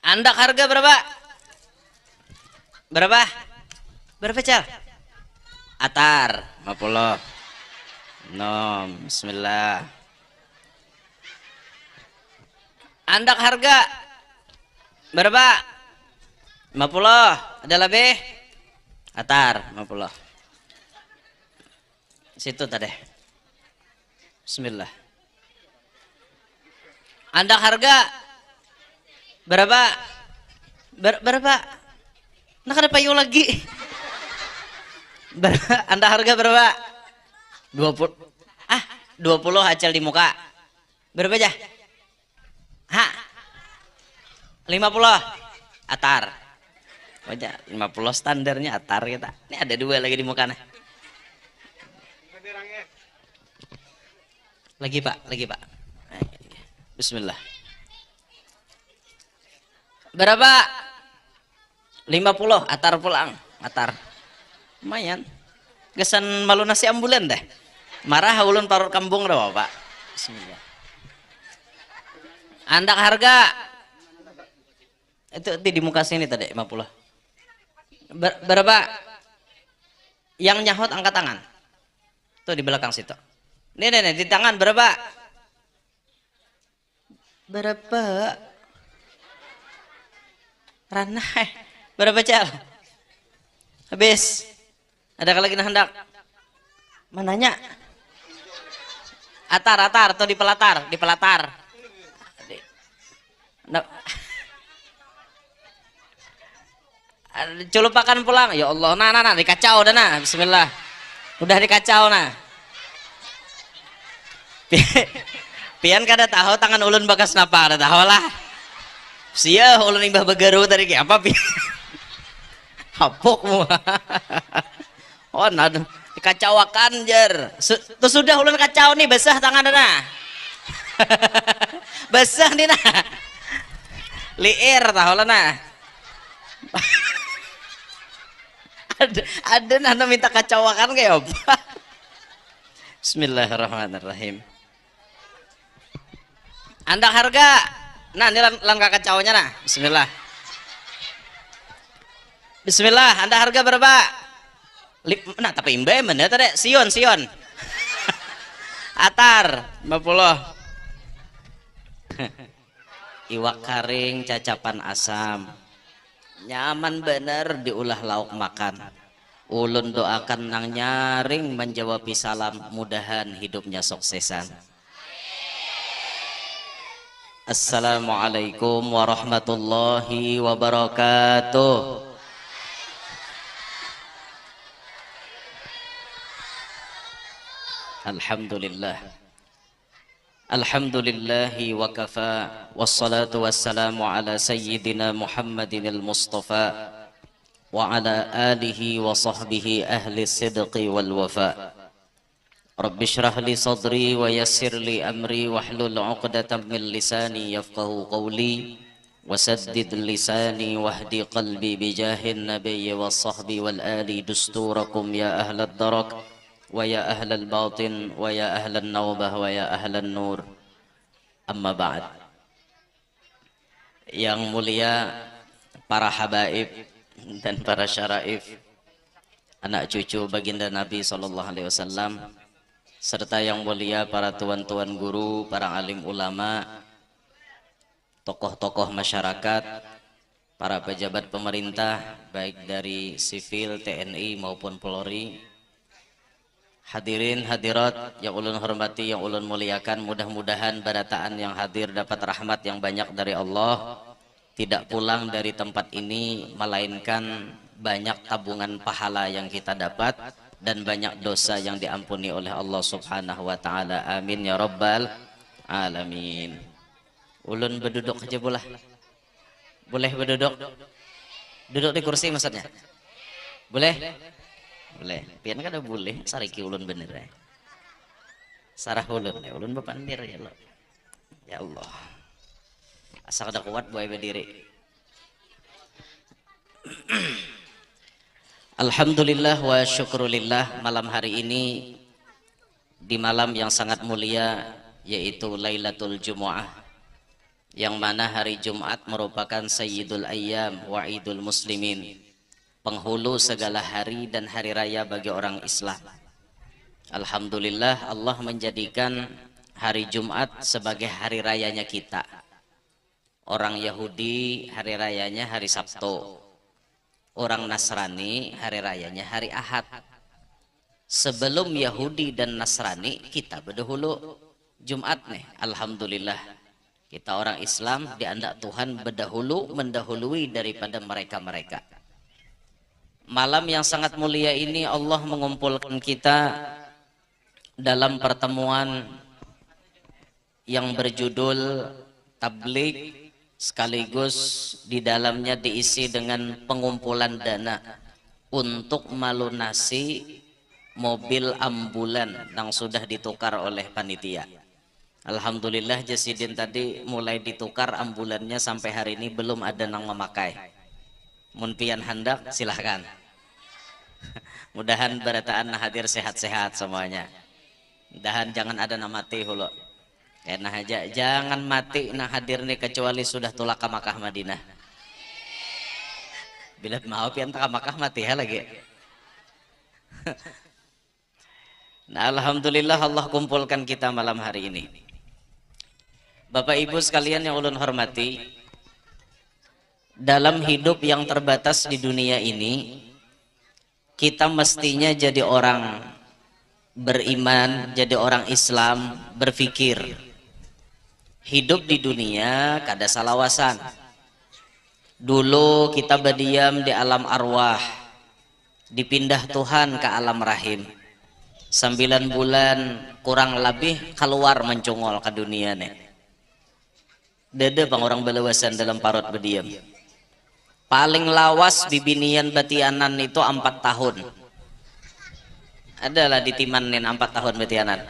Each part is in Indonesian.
Andak harga berapa? Berapa? Berapa cal? Atar 50. Nom, bismillah. Andak harga berapa? 50. Ada lebih? Atar 50. Situ tadi. Bismillah. Andak harga berapa? Berapa? Nah ada payung lagi. Anda harga berapa? 20. 20 acel di muka. Berapa aja? 50. Atar. Wajah 50 standarnya atar kita. Ini ada 2 lagi di muka nah. Lagi Pak. Bismillah. Berapa? 50 atar pulang. Atar. Lumayan. Gesan malu nasi ambulan deh. Marah ulun parut kambung dah Pak. Bismillah. Andak harga itu di muka sini tadi 50. Berapa? Yang nyahot angkat tangan. Tuh di belakang situ. Nih di tangan berapa? Berapa? Ranah. Berapa cal? Habis. Ada lagi hendak? Mananya? Atar atau di pelatar. Culupakan pulang. Ya Allah, nah dikacau dah nah. Bismillah. Udah dikacau nah. Pian kada tahu tangan ulun bakas napa kada tahu lah. Sia ulun imbah begaru tadi kayak apa pi? Hapok mu. Oh nah dikacauakan jar. Tuh sudah ulun kacau nih basah tangan nah. Basah nih nah. Liir tahu lah nah. ada nana minta kacauakan kayak apa? Bismillahirrahmanirrahim. Andak harga. Nah ini langkah kacaunya nah. Bismillah. Bismillah. Andak harga berapa? Nah tapi imbe mana tadi? Sion. Atar 50. Iwak kering cacapan asam. Nyaman bener diulah lauk makan. Ulun doakan nang nyaring menjawabi salam, mudahan hidupnya suksesan. Assalamualaikum warahmatullahi wabarakatuh. Alhamdulillah. Alhamdulillahi wa kafa. Wassalatu wassalamu ala sayyidina Muhammadin al-Mustafa wa ala alihi wa sahbihi ahli sidqi wal wafa. Rabbi shrah li sadri wa yassir li amri wahlul 'uqdatam min lisani yafqahu qawli wasaddid lisani wahdi qalbi bijahin nabiyyi was sahbi wal ali dusturakum ya ahlad darak wa ya ahlal batin wa ya ahlan nawbah wa ya ahlan nur. Amma ba'd. Yang mulia para habaib dan para syaraif, anak cucu baginda Nabi SAW, serta yang mulia para tuan-tuan guru, para alim ulama, tokoh-tokoh masyarakat, para pejabat pemerintah baik dari sipil, TNI maupun Polri, hadirin hadirat yang ulun hormati, yang ulun muliakan, mudah-mudahan barataan yang hadir dapat rahmat yang banyak dari Allah, tidak pulang dari tempat ini melainkan banyak tabungan pahala yang kita dapat dan banyak dosa yang diampuni oleh Allah Subhanahu wa taala. Amin ya rabbal alamin. Ulun berduduk aja boleh? Boleh berduduk? Duduk di kursi maksudnya? Boleh? Boleh. Pian kada boleh, sariki ulun bener ya. Sarah ulun, ya ulun bepandir ya lo. Ya Allah. Asa kada kuat buai berdiri. Alhamdulillah wa syukrulillah, malam hari ini di malam yang sangat mulia yaitu Lailatul Jumu'ah, yang mana hari Jumat merupakan Sayyidul Ayyam wa Idul Muslimin, penghulu segala hari dan hari raya bagi orang Islam. Alhamdulillah Allah menjadikan hari Jumat sebagai hari rayanya kita. Orang Yahudi hari rayanya hari Sabtu, orang Nasrani hari rayanya hari Ahad. Sebelum Yahudi dan Nasrani kita berdahulu Jumat nih. Alhamdulillah kita orang Islam diandak Tuhan berdahulu mendahului daripada mereka-mereka. Malam yang sangat mulia ini Allah mengumpulkan kita dalam pertemuan yang berjudul tablik, sekaligus di dalamnya diisi dengan pengumpulan dana untuk melunasi mobil ambulan yang sudah ditukar oleh panitia. Alhamdulillah Jasidin tadi mulai ditukar ambulannya, sampai hari ini belum ada yang memakai. Mun pian hendak silahkan. Mudahan berataan hadir sehat-sehat semuanya. Mudahan jangan ada nama mati hulu. Karena aja jangan mati nah hadir nih kecuali sudah tulak ke Makkah Madinah. Bila mau pian ke Makkah mati ya lagi. Nah, alhamdulillah Allah kumpulkan kita malam hari ini. Bapak Ibu sekalian yang ulun hormati, dalam hidup yang terbatas di dunia ini, kita mestinya jadi orang beriman, jadi orang Islam, berpikir hidup di dunia kada salawasan. Dulu kita berdiam di alam arwah, dipindah Tuhan ke alam rahim. 9 bulan kurang lebih keluar mencungol ke dunia nih. Dede pang orang belewasan dalam parut berdiam. Paling lawas bibinian batianan itu 4 tahun. Adalah di timanin 4 tahun batianan.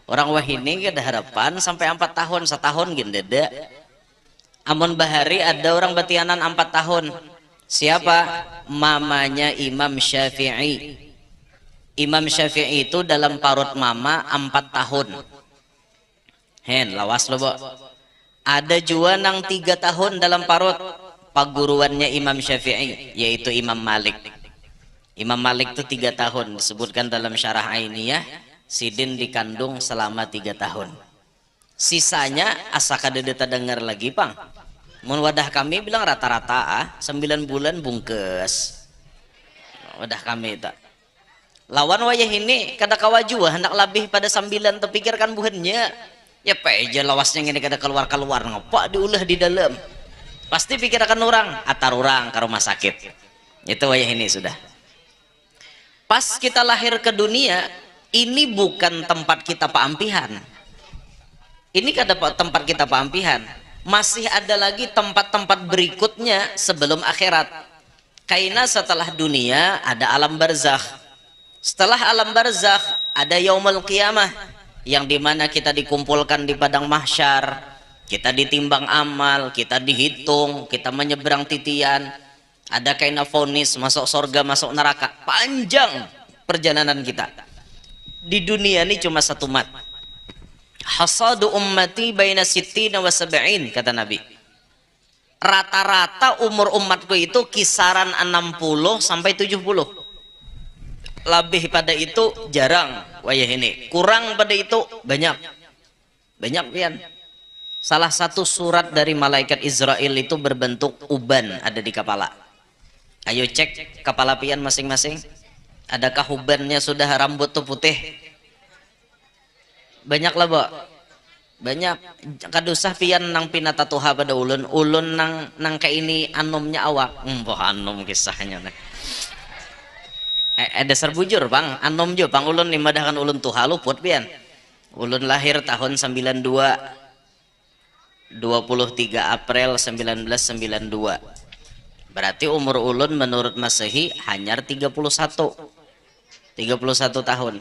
Orang wahini ada harapan sampai 4 tahun, setahun gin dede. Amun bahari ada orang batianan 4 tahun. Siapa? Mamanya Imam Syafi'i. Imam Syafi'i itu dalam parut mama 4 tahun. Hen, lawas lo bo. Ada juga nang 3 tahun dalam parut paguruannya Imam Syafi'i, yaitu Imam Malik. Imam Malik itu 3 tahun, disebutkan dalam syarah Ainiyah, sidin dikandung selama 3 tahun. Sisanya asa kadedeta dengar lagi pang. Mun wadah kami bilang rata-rata 9 bulan bungkes. Wadah kami itu. Lawan wayah ini kada kawajua hendak lebih pada 9 terpikirkan buhannya. Ya peja lawasnya ini kada keluar-keluar ngopak diulah di dalam. Pasti pikirkan orang, atar orang ke rumah sakit. Itu wayah ini sudah. Pas kita lahir ke dunia, ini bukan tempat kita paampihan. Ini kada tempat kita paampihan. Masih ada lagi tempat-tempat berikutnya sebelum akhirat. Karena setelah dunia ada alam barzakh. Setelah alam barzakh ada yaumul qiyamah, yang dimana kita dikumpulkan di padang mahsyar, kita ditimbang amal, kita dihitung, kita menyeberang titian, ada kaina vonis masuk surga masuk neraka. Panjang perjalanan kita di dunia ini cuma 1 mat. Hasadu ummati baina sittina wa sab'in, kata Nabi. Rata-rata umur umatku itu kisaran 60 sampai 70. Lebih pada itu jarang wayah ini, kurang pada itu banyak pian. Salah satu surat dari malaikat Israel itu berbentuk uban ada di kepala. Ayo cek kepala pian masing-masing, adakah ubannya sudah rambut tuh putih? Banyak lah bo, banyak. Kadusah pian nang pinata tuha pada ulun nang kayak ini anomnya awak. Anom kisahnya nih. Ada serbujur bang, anom jo bang ulun limadahkan ulun tuha luput pian. Ulun lahir tahun 92, 23 April 1992. Berarti umur ulun menurut Masehi hanya 31 tahun.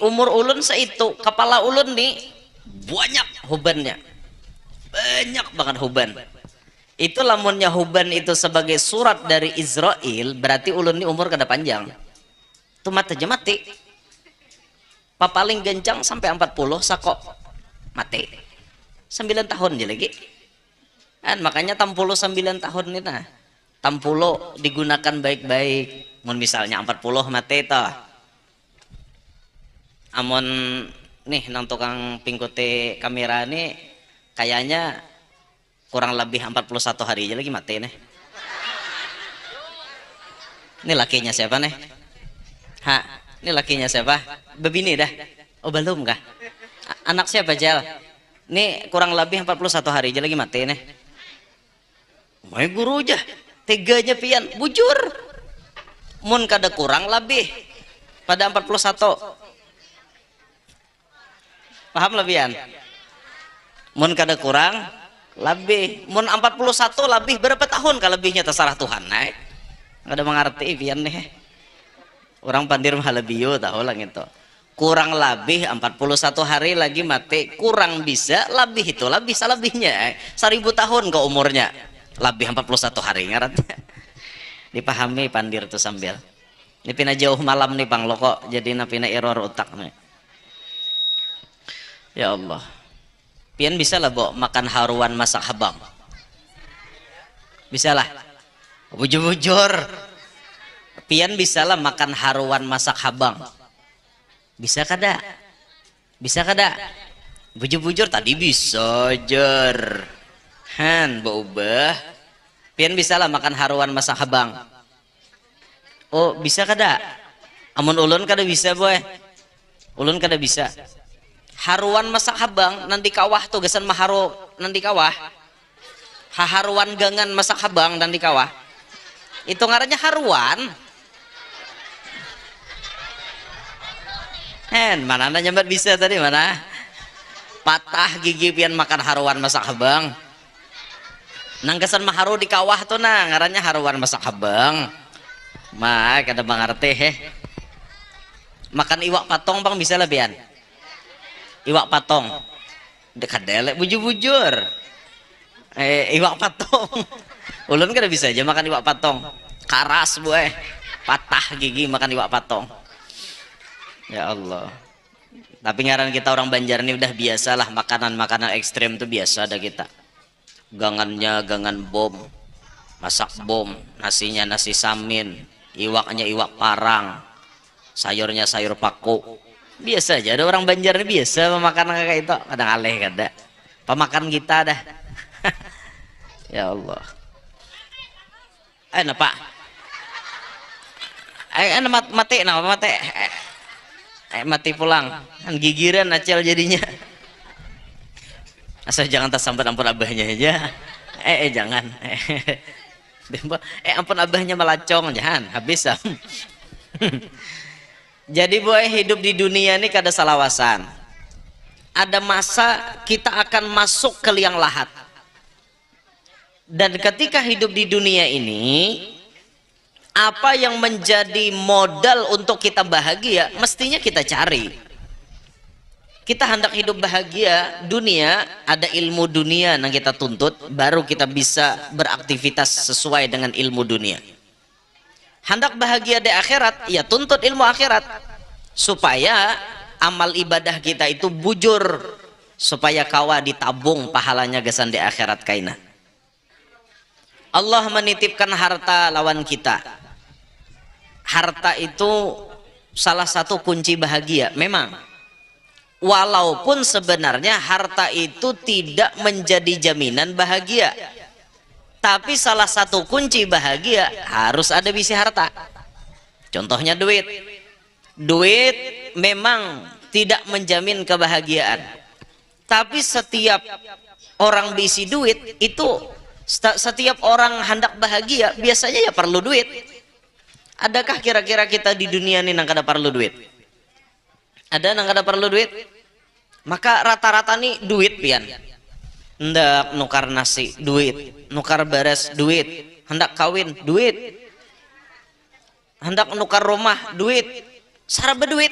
Umur ulun seitu, kepala ulun nih banyak hubannya, banyak banget huban. Itu lamunnya huban itu sebagai surat dari Israel, berarti ulun ini umur kada panjang. Itu mati aja mati. Papaling gencang sampai 40 sakok mati. 9 tahun aja lagi kan, makanya 69 tahun ini nah tampulo digunakan baik-baik. Mun misalnya 40 mati toh amon nih nang tukang pingkute kamera nih kayaknya kurang lebih 41 hari aja lagi mati nih. Ini lakinya siapa nih? Ini lakinya siapa? Bebini dah. Oh belum kah? Anak siapa Jal? Ini kurang lebih 41 hari aja lagi mati nih. Mau guru aja, teganya pian, bujur. Mun kada kurang lebih pada 41. Paham lebihan? Mun kada kurang lebih, mun 41 lebih berapa tahun kalebihnya terserah Tuhan naik. Kada mengerti pian nih. Orang pandir mah lebih tahu lah gitu. Kurang lebih 41 hari lagi mati, kurang bisa lebih itu lah bisa lebihnya 1000 tahun ke umurnya. Lebih 41 hari ngarannya. Dipahami pandir tuh sambil. Ini pina jauh malam nih Bang Loko, jadi pina error otak nih. Ya Allah. Pian bisa lah Bo makan haruan masak habang. Bisa lah. Bujur-bujur. Pian bisa lah makan haruan masak habang. Bisa kada? Bisa kada? Bujur-bujur tadi bisa jer. Han Bo ubah. Pian bisa lah makan haruan masak habang. Oh bisa kada? Amun ulun kada bisa boy. Ulun kada bisa. Haruan masak habang nanti kawah tuh gesan maharu nanti kawah. Haharuan gangan masak habang nanti kawah. Itu ngarannya haruan. Hen mana anda nyambat bisa tadi mana? Patah gigi pian makan haruan masak habang. Nang kesan maharu di kawah tuh nah ngarannya haruan masak habang. Mah kada mengerti Makan iwak patong Bang bisa lah pian. Iwak patong. Dekat delek bujur-bujur. Iwak patong. Ulun kada bisa aja makan iwak patong. Karas boy. Patah gigi makan iwak patong. Ya Allah. Tapi ngaran kita orang Banjar ini udah biasa lah makanan-makanan ekstrem tuh biasa ada kita. Gangannya gangan bom, masak bom, nasinya nasi samin, iwaknya iwak parang, sayurnya sayur paku. Biasa aja ada orang Banjar ini biasa memakan kayak itu. Kadang aleh kada. Pemakan kita dah. Ya Allah. Napa? Mati napa mati? Mati pulang kan gigiran acel jadinya. Asal jangan tersambat ampun abahnya aja. Jangan. Ampun abahnya melacong jangan habis. Jadi boy hidup di dunia ini kada salawasan. Ada masa kita akan masuk ke liang lahat. Dan ketika hidup di dunia ini, apa yang menjadi modal untuk kita bahagia mestinya kita cari. Kita hendak hidup bahagia dunia, ada ilmu dunia yang kita tuntut, baru kita bisa beraktivitas sesuai dengan ilmu dunia. Hendak bahagia di akhirat, ya tuntut ilmu akhirat supaya amal ibadah kita itu bujur, supaya kawa ditabung pahalanya gesan di akhirat kaina. Allah menitipkan harta lawan kita. Harta itu salah satu kunci bahagia memang. Walaupun sebenarnya harta itu tidak menjadi jaminan bahagia, tapi salah satu kunci bahagia harus ada bisi harta. Contohnya duit. Duit memang tidak menjamin kebahagiaan, tapi setiap orang bisi duit itu, setiap orang hendak bahagia biasanya ya perlu duit. Adakah kira-kira kita di dunia ini nang kada perlu duit? Ada nang kada perlu duit? Maka rata-rata nih duit pian. Hendak nukar nasi, duit. Nukar beres, duit. Hendak kawin, duit. Hendak nukar rumah, duit. Saraba duit.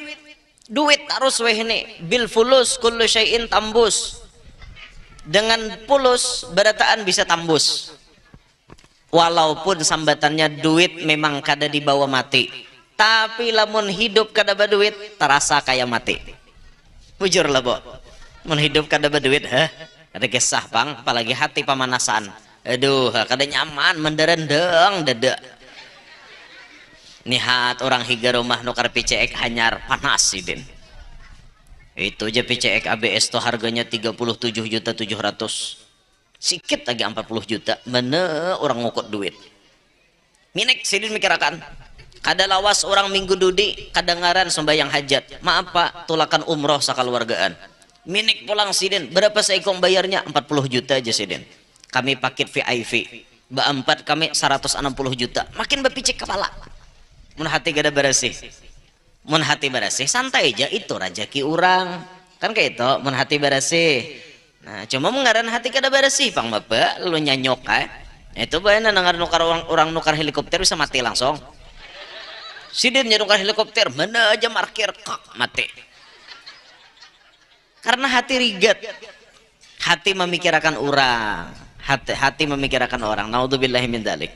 Duit harus weh ini. Bil fulus kullu syai'in tambus. Dengan fulus berataan bisa tambus. Walaupun sambatannya duit memang kada dibawa mati. Tapi lamun hidup kada berduit terasa kayak mati. Bujur lah Bo. Mun hidup kada berduit Ada kisah pang, apalagi hati pemanasan. Aduh, kada nyaman menderendeng dada. Nihat orang higa rumah nukar PCX hanyar panas sidin. Itu aja PCX ABS tuh harganya 37.700.000. Sikit lagi 40 juta. Mana orang ngukut duit. Minek sidin mikirakan. Kada lawas orang minggu dudi, kadangaran sembahyang hajat. Maaf pak, tulakan umroh sakaluargaan. Minik pulang sidin, berapa seikong bayarnya? 40 juta aja sidin. Kami paket VIP. Ba-4 kami 160 juta. Makin bepicik kepala. Mun hati kada bersih. Mun hati bersih, santai aja, itu rajaki orang. Kan kayak itu, mun hati bersih. Nah, cuma mengaran hati kada bersih, pang bapak, lu nyanyok itu bayana dengar nukar orang nukar helikopter bisa mati langsung. Sidin nukar helikopter, mana aja markir, kak, mati. Karena hati rigat. Hati memikirkan orang. Hati memikirkan orang. Naudzubillahi min dzalik.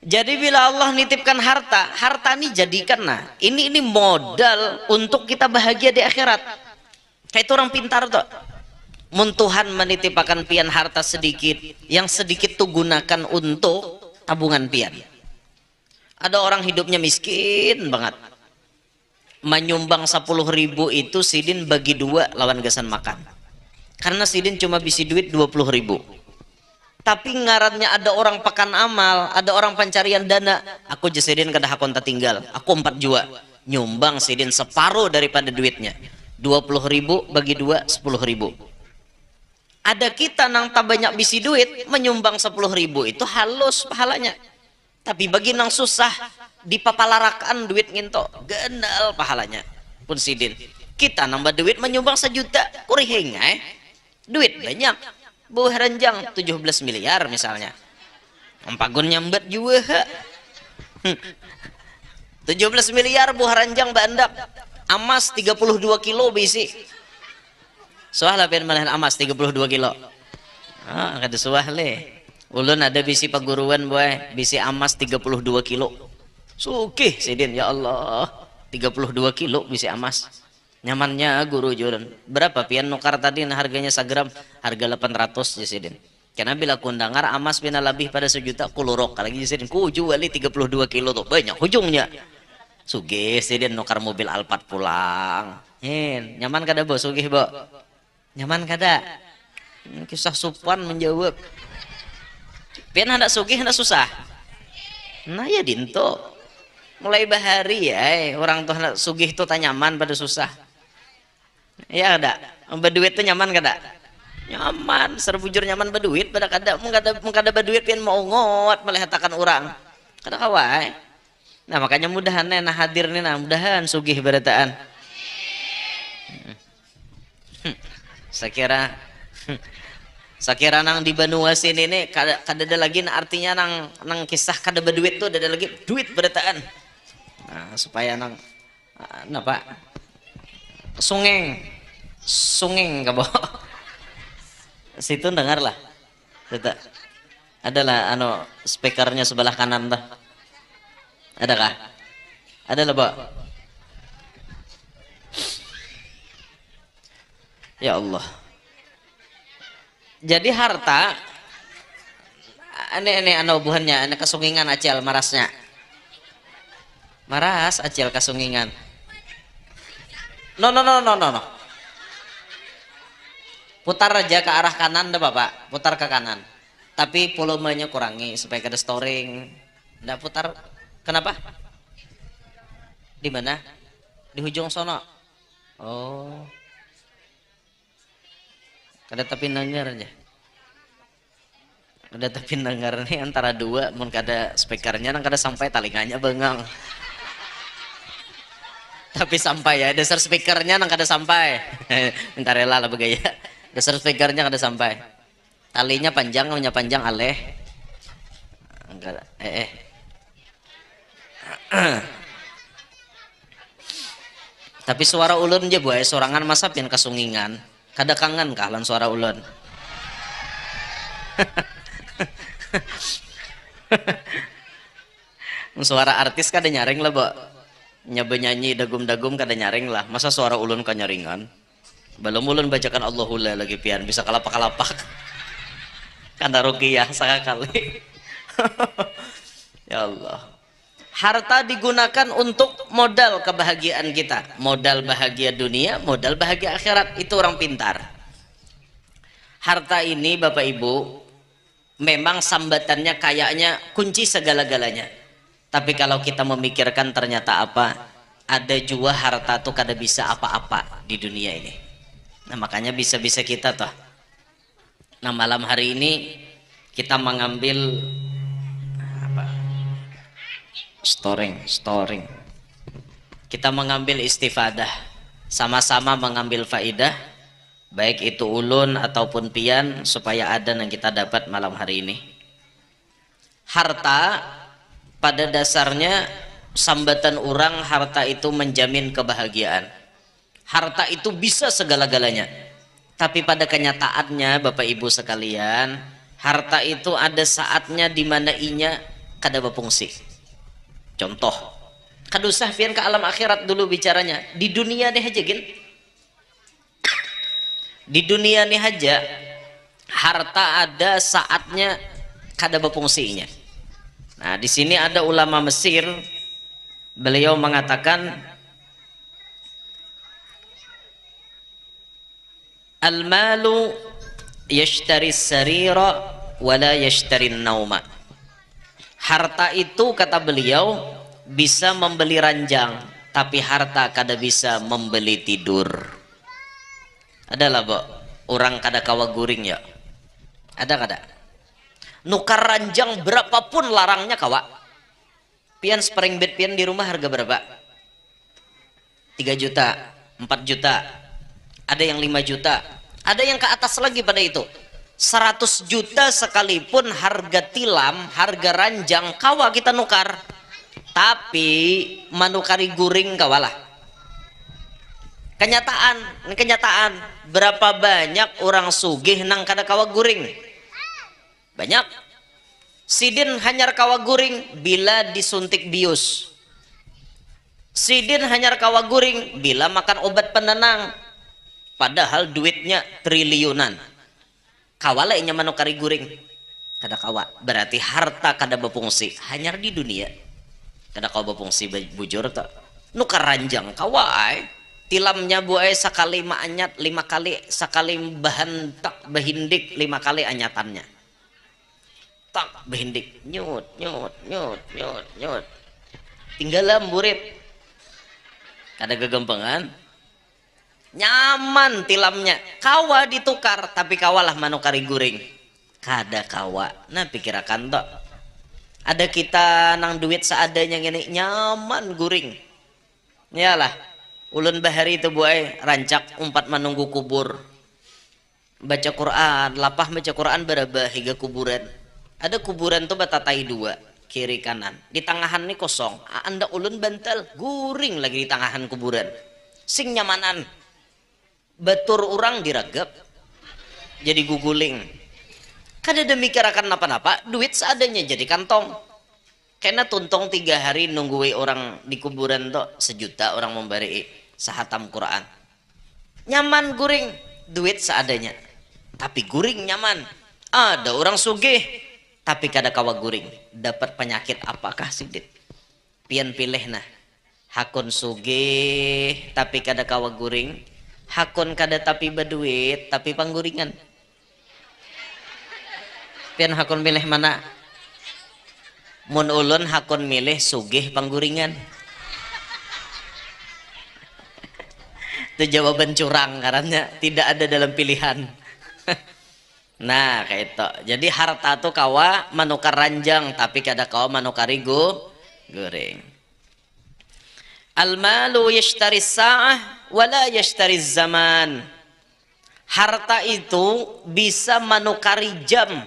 Jadi bila Allah nitipkan harta, harta ini jadikan ini modal untuk kita bahagia di akhirat. Kayak itu orang pintar tuh. Mun Tuhan menitipkan pian harta sedikit, yang sedikit tuh gunakan untuk tabungan pian. Ada orang hidupnya miskin banget, menyumbang 10.000 itu sidin bagi 2 lawan gasan makan, karena sidin cuma bisi duit 20.000. Tapi ngarannya ada orang pakan amal, ada orang pencarian dana. Aku jasidin kada hakon tinggal, aku 4 jua nyumbang sidin separuh daripada duitnya. 20.000 bagi 2 10.000. Ada kita nang tak banyak bisi duit menyumbang 10.000 itu halus pahalanya. Tapi bagi nang susah dipapalarakan duit nginto genal pahalanya pun sidin. Kita nambah duit menyumbang 1 juta kurihing duit banyak. Buah ranjang 17 miliar misalnya. Empagun nyambat juga. 17 miliar buah ranjang bandak. Amas 32 kilo bisi. Soal lah pengen malahan amas 32 kilo. Ah, kada suah le. Ulun ada bisi paguruan boy, bisi amas 32 kilo. Sugih sidin, ya Allah. 32 kilo bisi emas. Nyamannya guru jualan. Berapa pian nukar tadi harganya segram? Harga 800 sidin. Karena bila kundangar emas pina lebih pada 1 juta kulurok lagi sidin. Ku juali 32 kilo tuh banyak ujungnya. Sugih sidin nukar mobil Alphard pulang. Nyaman kada bos sugih bo? Nyaman kada? Kisah Supan menjawab. Pian hendak sugih hendak susah. Nah ya dinto. Mulai bahari ya orang tuh hendak sugih tuh nyaman pada susah. Ya ada, berduit tuh nyaman kada? Nyaman, serbujur nyaman berduit pada kada, mengkada berduit pian mau ngot melihatakan orang. Kada kawai. Nah makanya mudahan nah hadir nih nah mudahan sugih berataan. Sakira nang di Banua sini nih kada ada lagi artinya nang kisah kada berduit tuh ada lagi duit berataan. Nah, supaya nang apa? Sungeng kabo. Situ dengar lah. Tidak. Adalah speakernya sebelah kanan dah. Adakah? Ada lah, Pak. Ya Allah. Jadi harta ini hubungannya, ini kesungingan acel marasnya. Maras acel kesungingan. No. Putar aja ke arah kanan dah Bapak, putar ke kanan. Tapi volumenya kurangi supaya kada storing. Ndak putar. Kenapa? Di mana? Di ujung sono. Oh. Kada tapi dengar aja. Kada tapi dengar nih antara dua, mun kada speakernya nang kada sampai talinganya bengang. Tapi sampai ya, dasar speakernya nang kada sampai. Minta rela lah begaya. Dasar speakernya kada sampai. Talinya panjang, punya panjang aleh. Enggak, Tapi suara ulun aja buaya sorangan masa pian kasungingan. Kada kangen kahlan suara ulun. Suara artis kada nyaring lah, Bo. Nyanyi dagum-dagum kada nyaring lah. Masa suara ulun kan nyaringan? Belum ulun bacakan Allahullah lagi pian bisa kalapak-kalapak. Karena ruqyah sekali. Ya Allah. Harta digunakan untuk modal kebahagiaan kita. Modal bahagia dunia, modal bahagia akhirat. Itu orang pintar. Harta ini Bapak Ibu memang sambatannya kayaknya kunci segala-galanya. Tapi kalau kita memikirkan ternyata apa? Ada juga harta tuh kada bisa apa-apa di dunia ini. Nah makanya bisa-bisa kita toh. Nah malam hari ini kita mengambil apa? Storing. Kita mengambil istifadah. Sama-sama mengambil faidah. Baik itu ulun ataupun pian supaya ada yang kita dapat malam hari ini. Harta pada dasarnya sambatan orang harta itu menjamin kebahagiaan. Harta itu bisa segala-galanya. Tapi pada kenyataannya Bapak Ibu sekalian, harta itu ada saatnya di mana inya kada berfungsi. Contoh, kadusah pian ke alam akhirat dulu bicaranya. Di dunia deh aja gin. Di dunia nih aja harta ada saatnya kada berfungsinya. Nah di sini ada ulama Mesir, beliau mengatakan al-malu yashtari sarira wala yashtari nauma. Harta itu kata beliau bisa membeli ranjang, tapi harta kada bisa membeli tidur. Adalah bo, orang kada kawa guring ya. Ada kada? Nukar ranjang berapapun larangnya kawa. Pian spring bed pian di rumah harga berapa? 3 juta, 4 juta. Ada yang 5 juta. Ada yang ke atas lagi pada itu. 100 juta sekalipun harga tilam, harga ranjang kawa kita nukar. Tapi manukari guring kawalah. Kenyataan berapa banyak orang sugih nang kada kawa guring? Banyak. Sidin hanyar kawa guring bila disuntik bius. Sidin hanyar kawa guring bila makan obat penenang. Padahal duitnya triliunan. Kawala inya manukari guring. Kada kawa. Berarti harta kada berfungsi. Hanyar di dunia. Kada kawa berfungsi bujur tak. Nukar ranjang kawa ay. Tilamnya buai sekali anyat 5 kali, sekali bahan tak behindik 5 kali anyatannya. Tak behindik nyut. Tinggalah murid. Kada gegempengan. Nyaman tilamnya. Kawa ditukar tapi kawalah manukari guring. Kada kawa. Nah pikirakan tok. Ada kita nang duit seadanya gini nyaman guring. Yalah. Ulun bahari itu buai rancak umpat menunggu kubur. Baca Quran, lapah baca Quran berabah hingga kuburan. Ada kuburan tuh batatai 2, kiri kanan. Di tangahan ini kosong. Anda ulun bantal, guring lagi di tangahan kuburan. Sing nyamanan. Batur orang diragap. Jadi guguling. Kada demikirakan apa-apa, duit seadanya jadi kantong. Karena tuntong 3 hari nungguin orang di kuburan tuh 1 juta orang memberi sahatam Quran. Nyaman guring, duit seadanya. Tapi guring nyaman. Ada orang sugih, tapi kada kawa guring. Dapat penyakit apakah sidit? Pian pilih nah. Hakun sugih, tapi kada kawa guring. Hakun kada tapi berduit, tapi pangguringan. Pian hakun milih mana? Mun ulun hakun milih sugih pangguringan. Itu jawaban curang karena tidak ada dalam pilihan. Nah kayak itu. Jadi harta tuh kawa manukar ranjang tapi kada kawa manukari guring. Al-malu yashtari sa'ah wala yashtari zaman. Harta itu bisa manukari jam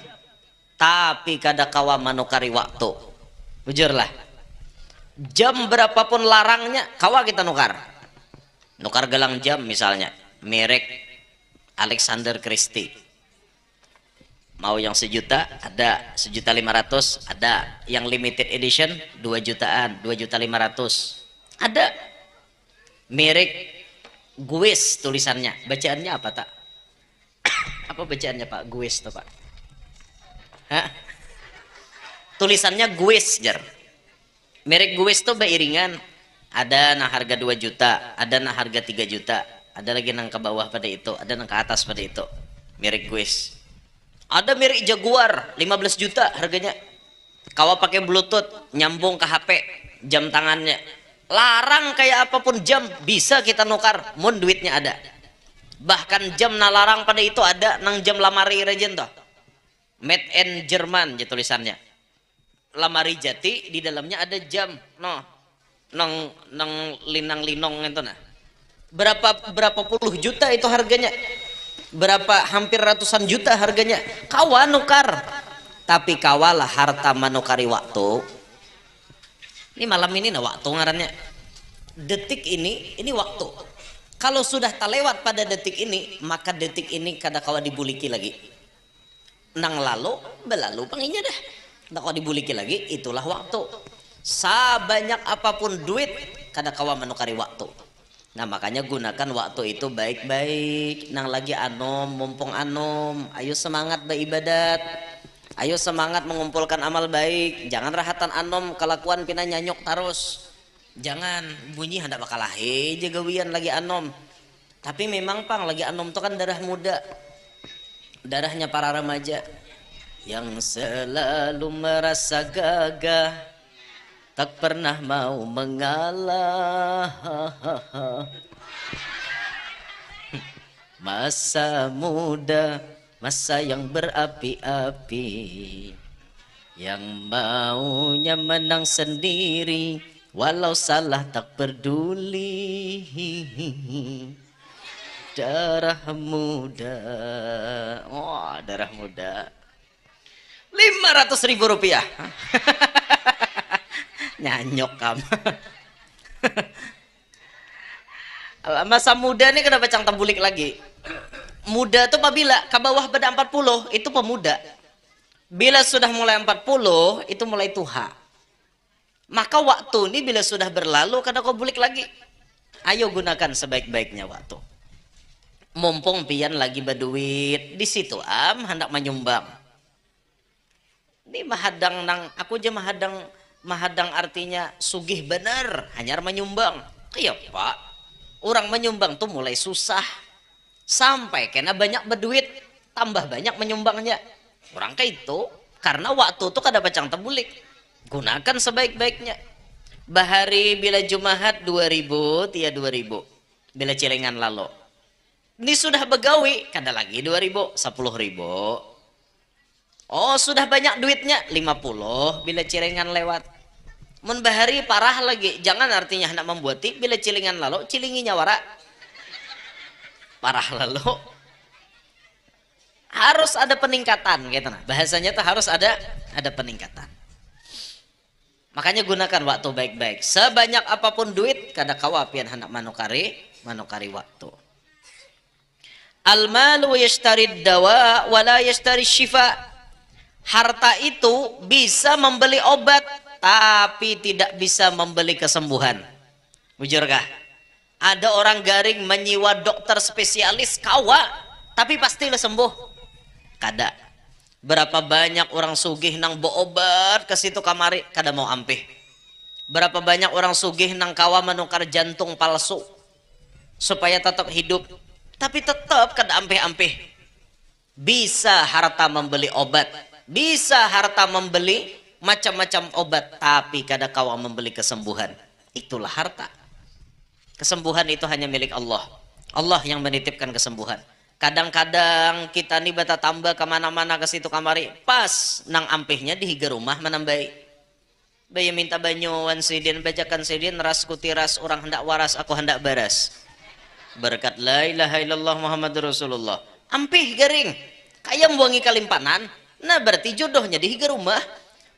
tapi kada kawa manukari waktu. Bujurlah. Jam berapapun larangnya kawa kita nukar. Nukar gelang jam misalnya merek Alexander Christie, mau yang 1 juta ada, 1.500.000 ada, yang limited edition 2 jutaan, 2.500.000 ada, merek Guis tulisannya. Bacaannya apa tak? Apa bacaannya Pak? Guis tuh Pak. Hah? Tulisannya guis jar. Merek guis tuh beiringan. Ada nang harga 2 juta, ada nang harga 3 juta, ada lagi nang ke bawah pada itu, ada nang ke atas pada itu. Merek guis. Ada merek Jaguar 15 juta harganya. Kawa pakai bluetooth nyambung ke HP, jam tangannya. Larang kayak apapun jam bisa kita nukar, mun duitnya ada. Bahkan jam na larang pada itu ada nang jam lamari regen toh. Made in Jerman ya tulisannya. Lamari jati di dalamnya ada jam. No. Nang linang-linong itu nah. Berapa puluh juta itu harganya. Berapa hampir ratusan juta harganya. Kawa nukar. Tapi kawalah harta manukari waktu. Ini malam ini nah waktu ngarannya. Detik ini waktu. Kalau sudah terlewat pada detik ini, maka detik ini kada kawa dibuliki lagi. Nang lalu, belalu penginya dah. Nang kawa dibuliki lagi, itulah waktu. Sebanyak apapun duit, kada kawa menukari waktu. Nah makanya gunakan waktu itu baik-baik. Nang lagi anom, mumpung anom, ayo semangat beribadat. Ayo semangat mengumpulkan amal baik. Jangan rahatan anom kelakuan pina nyanyok terus. Jangan bunyi hendak bakal lahe jagawian lagi anom. Tapi memang pang lagi anom tuh kan darah muda. Darahnya para remaja yang selalu merasa gagah, tak pernah mau mengalah. Masa muda, masa yang berapi-api, yang maunya menang sendiri, walau salah tak peduli. Darah muda, oh darah muda, 500.000 rupiah. Nyanyok kamu. Masa muda ini kenapa cang tambulik lagi? Muda tuh apabila ke bawah pada 40 itu pemuda. Bila sudah mulai 40 itu mulai tuha. Maka waktu ini bila sudah berlalu kada kau bulik lagi. Ayo gunakan sebaik-baiknya waktu. Mumpung pian lagi berduit di situ hendak menyumbang. Ini mahadang nang aku aja mahadang artinya sugih bener hanya menyumbang. Iya Pak. Orang menyumbang tuh mulai susah. Sampai kena banyak berduit tambah banyak menyumbangnya. Orang kayak itu karena waktu tuh kada pacang tebulik. Gunakan sebaik-baiknya. Bahari bila Jumahat 2000 tia 2000. Bila celengan lalu. Ini sudah begawi kada lagi 2000 10.000. Oh sudah banyak duitnya 50 bila celengan lewat. Mun bahari parah lagi jangan artinya hendak membuati bila celengan lalu cilinginya wara parah lalu harus ada peningkatan gitu nah. Bahasanya tuh harus ada peningkatan. Makanya gunakan waktu baik-baik. Sebanyak apapun duit kada kawapian hendak manukari waktu. Al-malu yashtari dawa wala yashtari syifa. Harta itu bisa membeli obat tapi tidak bisa membeli kesembuhan. Bujurkah? Ada orang garing menyiwa dokter spesialis kawa tapi pastilah sembuh. Kada. Berapa banyak orang sugih nang beobat ke situ kamari kada mau ampih. Berapa banyak orang sugih nang kawa menukar jantung palsu supaya tetap hidup tapi tetap kada ampih-ampih. Bisa harta membeli obat, bisa harta membeli macam-macam obat, tapi kada kawa membeli kesembuhan. Itulah harta. Kesembuhan itu hanya milik Allah. Allah yang menitipkan kesembuhan. Kadang-kadang kita nih bata tambah kemana-mana ke situ kamari, pas nang ampihnya dihiga rumah menambai. Baya minta banyuan sidin, bajakan sidin, ras kutiras, orang hendak waras, aku hendak baras. Berkat la ilaha illallah Muhammadur Rasulullah. Ampih garing. Kayak buangi kalimpanan. Nah berarti jodohnya dihiga rumah.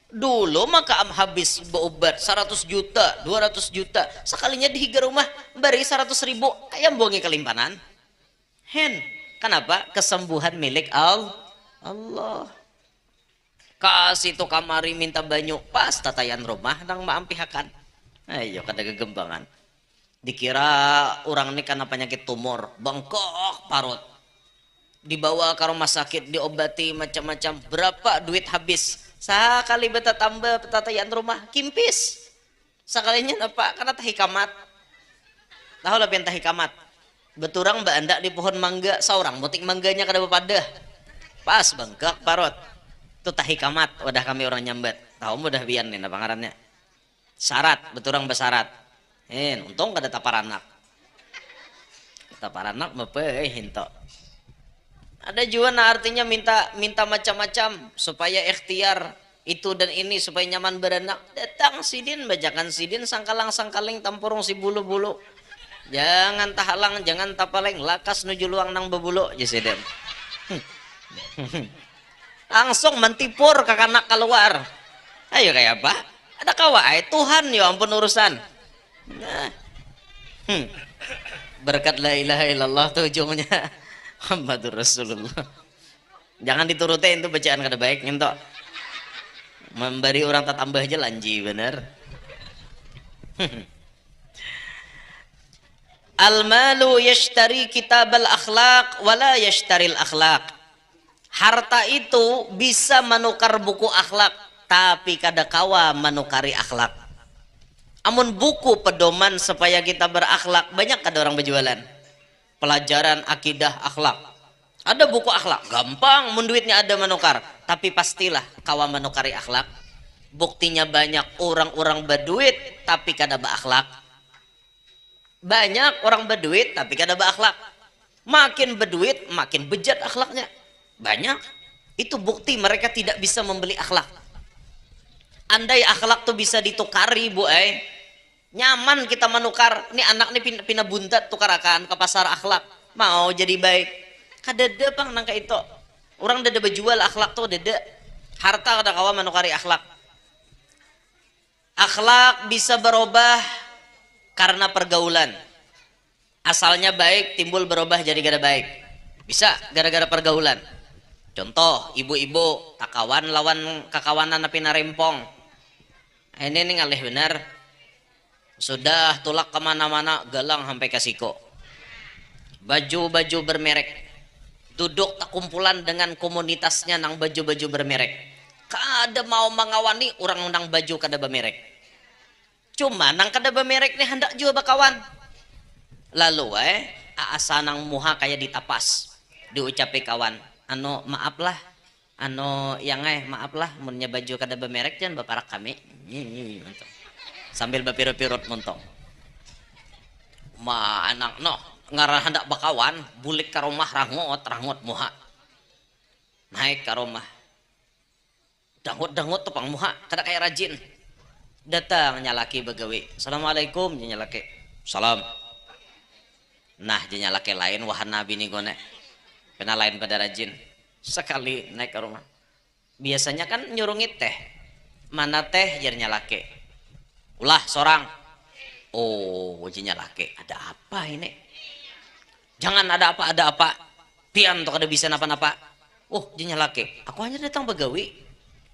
Dulu maka habis beobat 100 juta, 200 juta. Sekalinya dihiga rumah bari 100.000. Kayak buangi kalimpanan. Hen. Kenapa? Kesembuhan milik Allah. Kasih tu kamari minta banyu pas tatayan rumah nang maampihakan. Ayo kada gegembangan. Dikira orang ini karena penyakit tumor, bengkok parut. Dibawa ke rumah sakit, diobati macam-macam. Berapa duit habis? Sekali beta tambah petatayaan rumah, kimpis. Sekalinya apa? Karena tah hikamat. Tahu lah pentah hikamat. Beturang mbak anda di pohon mangga, seorang butik mangganya kada bepadah. Pas bengkak parut. Itu tah hikamat, wadah kami orang nyambat. Tahu mudah bian nih apa ngarannya. Syarat, beturang bersyarat. Untung kada tapar anak. Tapar anak mepeh hinto. Ada juga nah artinya minta macam-macam supaya ikhtiar itu dan ini supaya nyaman beranak. Datang sidin bajakan sidin sangkalang-sangkaling tampurung si bulu-bulu. Jangan tahalang, jangan tapaleng, lakas nuju luang nang bebulu jeseden. Langsung mentipur kakanak keluar. Ayo kayak apa? Ada kawai Tuhan ya ampun urusan. Nah. Berkat la ilaha illallah tuh ujungnya. Muhammadur Rasulullah. Jangan diturutin itu bacaan kada baik ngentok. Memberi orang tak tambah aja lanji bener. Al-malu yashtari kitabal akhlaq wala yashtaril akhlaq. Harta itu bisa menukar buku akhlak, tapi kada kawa menukari akhlak. Amun buku pedoman supaya kita berakhlak, banyak kada orang berjualan. Pelajaran akidah akhlak. Ada buku akhlak, gampang mun duitnya ada menukar, tapi pastilah kawa menukari akhlak. Buktinya banyak orang-orang berduit tapi kada berakhlak. Banyak orang berduit tapi kada berakhlak. Makin berduit makin bejat akhlaknya. Banyak. Itu bukti mereka tidak bisa membeli akhlak. Andai akhlak tuh bisa ditukari bu nyaman kita menukar. Ini anak nih pina buntat tukarakan ke pasar akhlak. Mau jadi baik. Kadada bang nangka itu. Orang dada berjual akhlak tuh dada. Harta kada kawa menukari akhlak. Akhlak bisa berubah karena pergaulan. Asalnya baik timbul berubah jadi kada baik. Bisa gara-gara pergaulan. Contoh ibu-ibu takawan lawan kakawanan api narempong. Ini nih ngalih benar. Sudah tulak kemana-mana galang sampai ke siko. Baju-baju bermerek. Duduk tak kumpulan dengan komunitasnya nang baju-baju bermerek. Kada mau mengawani orang nang baju kada bermerek. Cuma nang kada bermerek nih hendak juga bakawan. Lalu asa nang muha kayak ditapas. Diucapi kawan. Maaf lah. Yang maaf lah munnya baju kada bermerek jangan baparak kami. Sambil bapirut-pirut montong. Ma anak ngarah hendak bakawan bulik ka rumah rangot muha. Naik ka rumah. Dangut tupang muha kada kayak rajin. Datang nyalaki begawi. Assalamualaikum nyalaki. Salam. Nah nyalaki lain wahana bini gone. Kena lain pada rajin. Sekali naik ke rumah. Biasanya kan nyurungi teh. Mana teh jarnya laki. Ulah seorang. Oh wajinya laki. Ada apa ini? Jangan ada apa. Pian tuh kada bisa napa-napa. Oh jinya laki. Aku hanya datang begawi.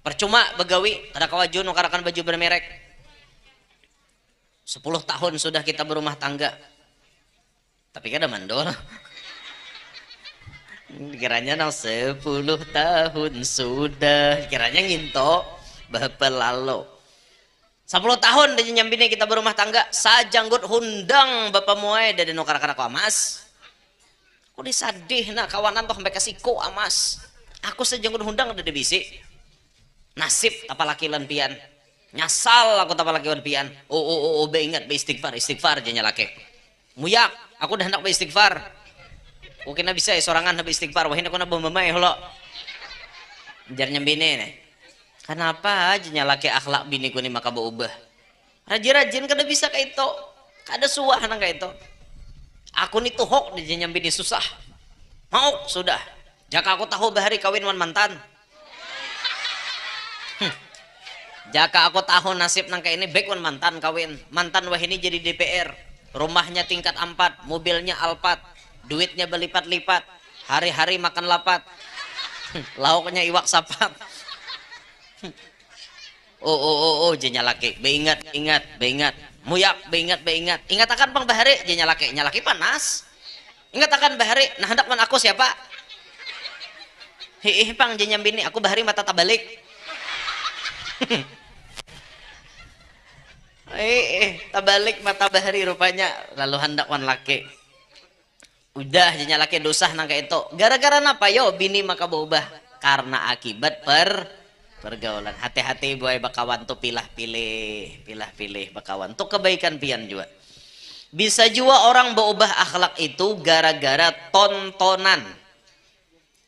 Percuma begawi. Kada kawaju nukarakan baju bermerek. 10 tahun sudah kita berumah tangga. Tapi kada mandor. Kiranya 10 tahun sudah. Kiranya nginto bapak lalu 10 tahun dia nyambini kita berumah tangga. Sajanggut hundang bapak muai dari nukar kanak amas. Aku disadih nak kawanan tuh sampai kasih ko amas. Aku sajanggut hundang ada bisi. Nasib tapalaki lempian. Nyasal aku tapalaki lempian. Be ingat be istighfar janya laki. Muyak aku udah hendak be istighfar. Oke na bisa sorangan habis istighfar wahin aku na bumamay holo. Jar nyambini nih. Kenapa aja nyalaki akhlak bini ku ni maka berubah. Rajin-rajin kada bisa kayak itu. Kada suah nang kayak itu. Aku ni tuhok di nyambini susah. Mau sudah. Jaka aku tahu bahari kawin wan mantan. Jaka aku tahu nasib nang kayak ini baik wan mantan kawin. Mantan wah ini jadi DPR. Rumahnya tingkat 4, mobilnya Alphard. Duitnya berlipat-lipat, hari-hari makan lapat, lauknya iwak sapat. Jenya laki, be ingat. muyak beingat ingat akan pang bahari je nyalaki panas ingat akan bahari nah hendak man aku siapa hiih pang je nyambini aku bahari mata tabalik tabalik mata bahari rupanya lalu hendak man laki udah je nyalaki dosa nang kayak itu gara-gara napa yo bini maka berubah karena akibat pergaulan. Hati-hati boy bakawan tuh pilih-pilih bakawan tuh kebaikan pian juga. Bisa juga orang berubah akhlak itu gara-gara tontonan.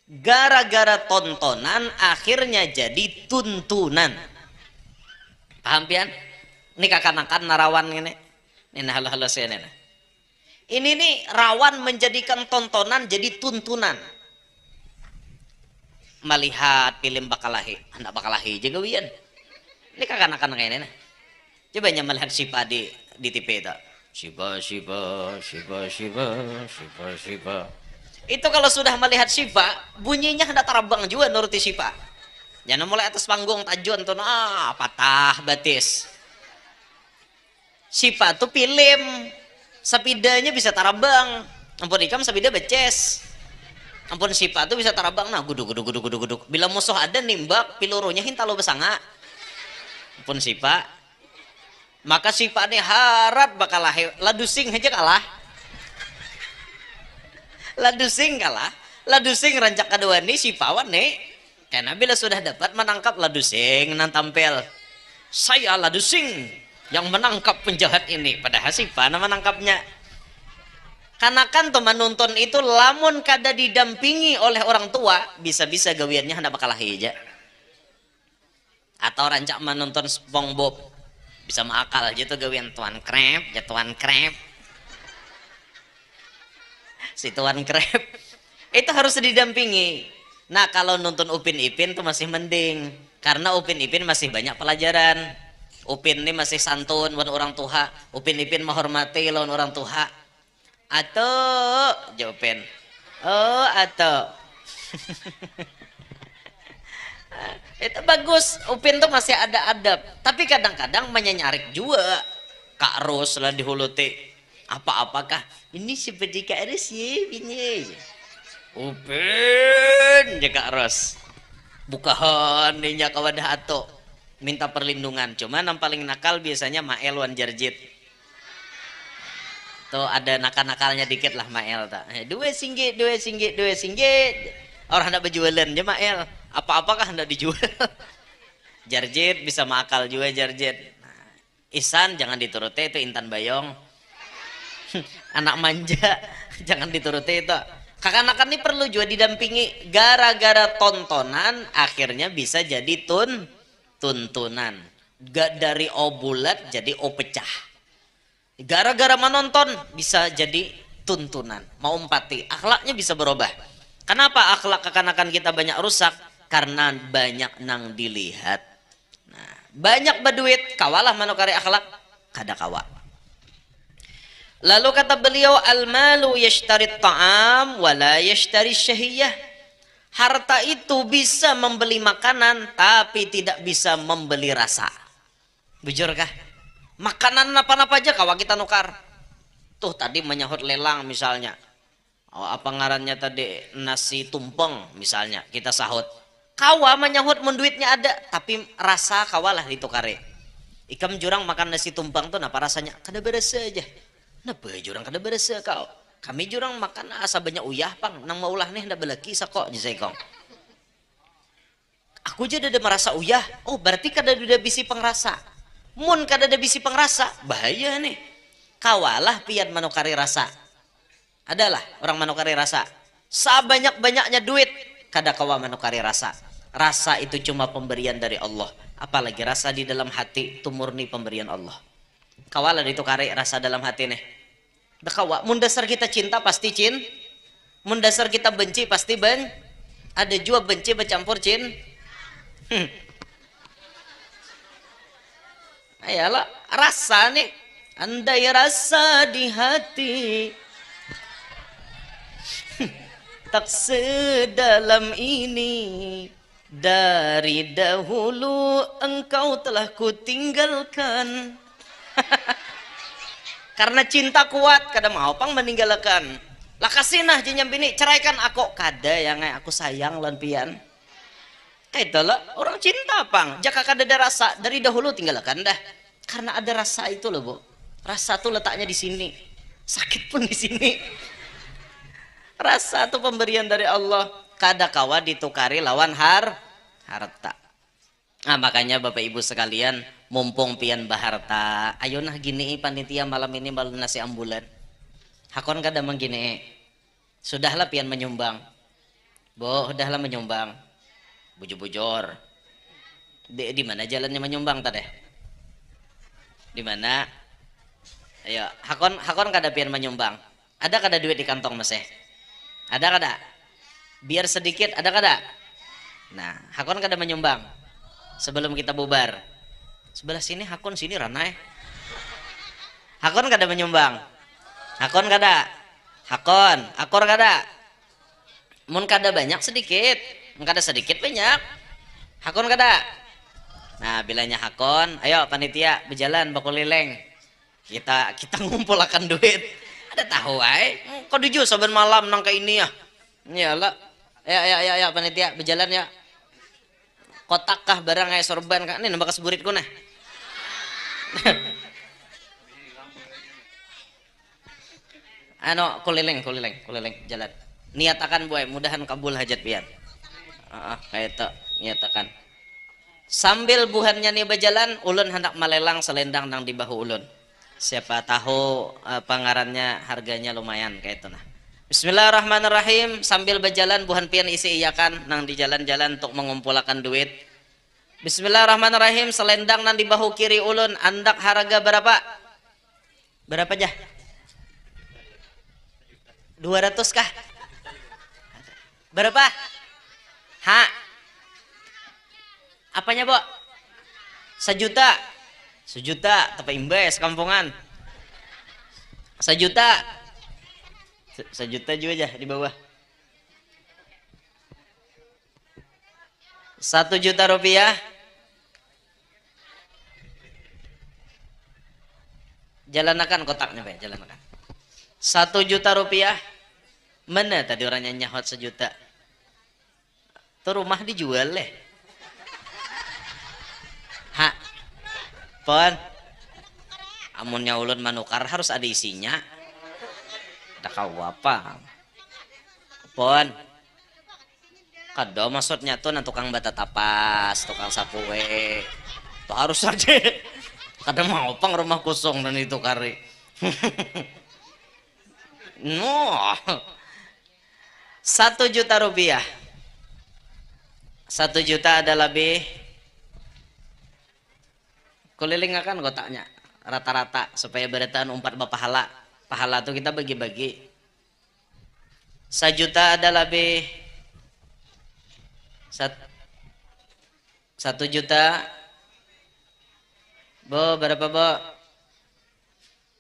Gara-gara tontonan akhirnya jadi tuntunan. Paham pian? Ini kakanakan narawan ini. Ini halo-halo saya nena. Ini nih rawan menjadikan tontonan jadi tuntunan. Melihat film bakalahi hendak bakalahi juga wian ini kakak-kakak kayak ini coba melihat Shiva di TV itu Shiva itu kalau sudah melihat Shiva bunyinya hendak terabang juga nuruti Shiva jangan mulai atas panggung tajun tuh patah batis Shiva tuh film sepidanya bisa tarabang ampun ikam sepida beces ampun Sipa tuh bisa tarabang nah guduk bila musuh ada nimbak pilurunya hintalo besanga ampun Sipa maka Sipa nih harap bakal ladusing aja kalah ladusing rancak kedua nih Sipawan nih karena bila sudah dapat menangkap ladusing nan tampil saya ladusing yang menangkap penjahat ini padahal Sipa nama menangkapnya karena kan teman nonton itu lamun kada didampingi oleh orang tua bisa-bisa gawiannya hendak bakal aja atau rancak menonton SpongeBob bisa makal aja tuh gawian tuan krep si tuan krep itu harus didampingi. Nah kalau nonton Upin Ipin tuh masih mending karena Upin Ipin masih banyak pelajaran. Upin ini masih santun lawan orang tua, Upin Ipin menghormati lawan orang tua. Atau jawaban atau itu bagus Upin tuh masih ada adab tapi kadang-kadang menyenyarik juga Kak Ros lah dihuluti apakah ini seperti Kak Ros ya ini Upin ya Kak Ros bukahan ninya kawadah atau minta perlindungan cuman yang paling nakal biasanya Mael wan Jarjit tuh ada nakal-nakalnya dikit lah Mael tak dua singgit orang hendak berjualan aja Mael apa-apakah hendak dijual Jarjit bisa makal juga Jarjit nah, Ihsan jangan dituruti itu Intan Bayong anak manja jangan dituruti itu kakak-kakak ini perlu juga didampingi gara-gara tontonan akhirnya bisa jadi tuntunan gak dari O bulat jadi O pecah gara-gara menonton bisa jadi tuntunan mau empati akhlaknya bisa berubah. Kenapa akhlak kekanakan kita banyak rusak? Karena banyak nang dilihat. Nah, banyak berduit kawalah manukari akhlak kada kawa. Lalu kata beliau al-malu yashtari ta'am wala yashtari syahiyah. Harta itu bisa membeli makanan tapi tidak bisa membeli rasa. Bujurkah? Makanan apa-apa aja kawa kita nukar tuh tadi menyahut lelang misalnya apa ngarannya tadi nasi tumpeng misalnya kita sahut kawa menyahut menduitnya ada tapi rasa kawalah ditukare ikam jurang makan nasi tumpeng tuh apa rasanya kada berasa aja napa jurang kada berasa kau kami jurang makan asa banyak uyah pang nang maulah nih ndak belaki sakok jisaikong aku aja ada merasa uyah oh berarti kada ada bisi pengrasa mun kada ada bisi pengrasa bahaya nih kawalah pian manukari rasa adalah orang manukari rasa sebanyak-banyaknya duit kada kawa manukari rasa itu cuma pemberian dari Allah apalagi rasa di dalam hati itu murni pemberian Allah kawalah ditukari rasa dalam hati nih kawa mun dasar kita cinta pasti mun dasar kita benci pasti ada juga benci bercampur ayalah rasa nih andai rasa di hati tak sedalam ini dari dahulu engkau telah kutinggalkan Karena cinta kuat kada mau pang meninggalkan. Lah kasinah jinya bini ceraikan aku kada yang aku sayang lan pian. Itulah orang cinta pang. Jaka kada ada rasa dari dahulu tinggalkan dah. Karena ada rasa itu loh, Bu. Rasa tuh letaknya di sini. Sakit pun di sini. Rasa tuh pemberian dari Allah. Kada kawa ditukari lawan harta. Nah, makanya Bapak Ibu sekalian, mumpung pian baharta, ayo nah gini panitia malam ini malu nasi ambulan. Hakon kada menggini. Sudahlah pian menyumbang. Bo, sudahlah menyumbang. Bujur-bujur. Di mana jalannya menyumbang tadi? Di mana? Ayo, hakon kada pian menyumbang. Ada kada duit di kantong masih? Ada kada? Biar sedikit, ada kada? Nah, hakon kada menyumbang. Sebelum kita bubar. Sebelah sini hakon, sini ranai. Hakon kada menyumbang. Hakon kada. Hakon, akor kada. Mun kada banyak sedikit. Kada sedikit banyak. Hakon kada. Nah, bilanya hakon, ayo panitia berjalan baku lileng. Kita ngumpulkan duit. Ada tahu ay? Kau dijus saban malam nang ke ini ya. Iyalah. Ya panitia berjalan ya. Kotak kah barang kayak sorban kah? Ini nambah keseburitku nah. Kulileng jalan. Niatakan boy, mudahan kabul hajat pian. Kayak itu nyatakan sambil buhannya nih berjalan ulun hendak melelang selendang nang di bahu ulun, siapa tahu pangarannya harganya lumayan kayak itu nah. Bismillahirrahmanirrahim, sambil berjalan buhan pian isi iyakan nang di jalan-jalan untuk mengumpulkan duit. Bismillahirrahmanirrahim, selendang nang di bahu kiri ulun andak harga berapa jah 200 kah berapa? Apanya, Bo? 1 juta. 1 juta, tapi imbes kampungan. 1 juta. 1 juta juga aja di bawah. 1 juta rupiah. Jalanakan kotaknya, Pak, jalanakan. 1 juta rupiah. Mana tadi orangnya nyahot 1 juta? Tuh rumah dijual leh. Pon. Amunnya ulun manukar harus ada isinya. Ada kau apa? Pon. Kado maksudnya tuh tukang bata tapas, tukang sapuwe. Tuh harus aja. Kadang mau pang rumah kosong dan itu kari. No. 1 juta rupiah. 1 juta ada lebih. Kulilingakan kotaknya rata-rata supaya beretaan umpat bapahala. Pahala tuh kita bagi-bagi. 1 juta ada lebih. 1 juta. Bo, berapa, Bo?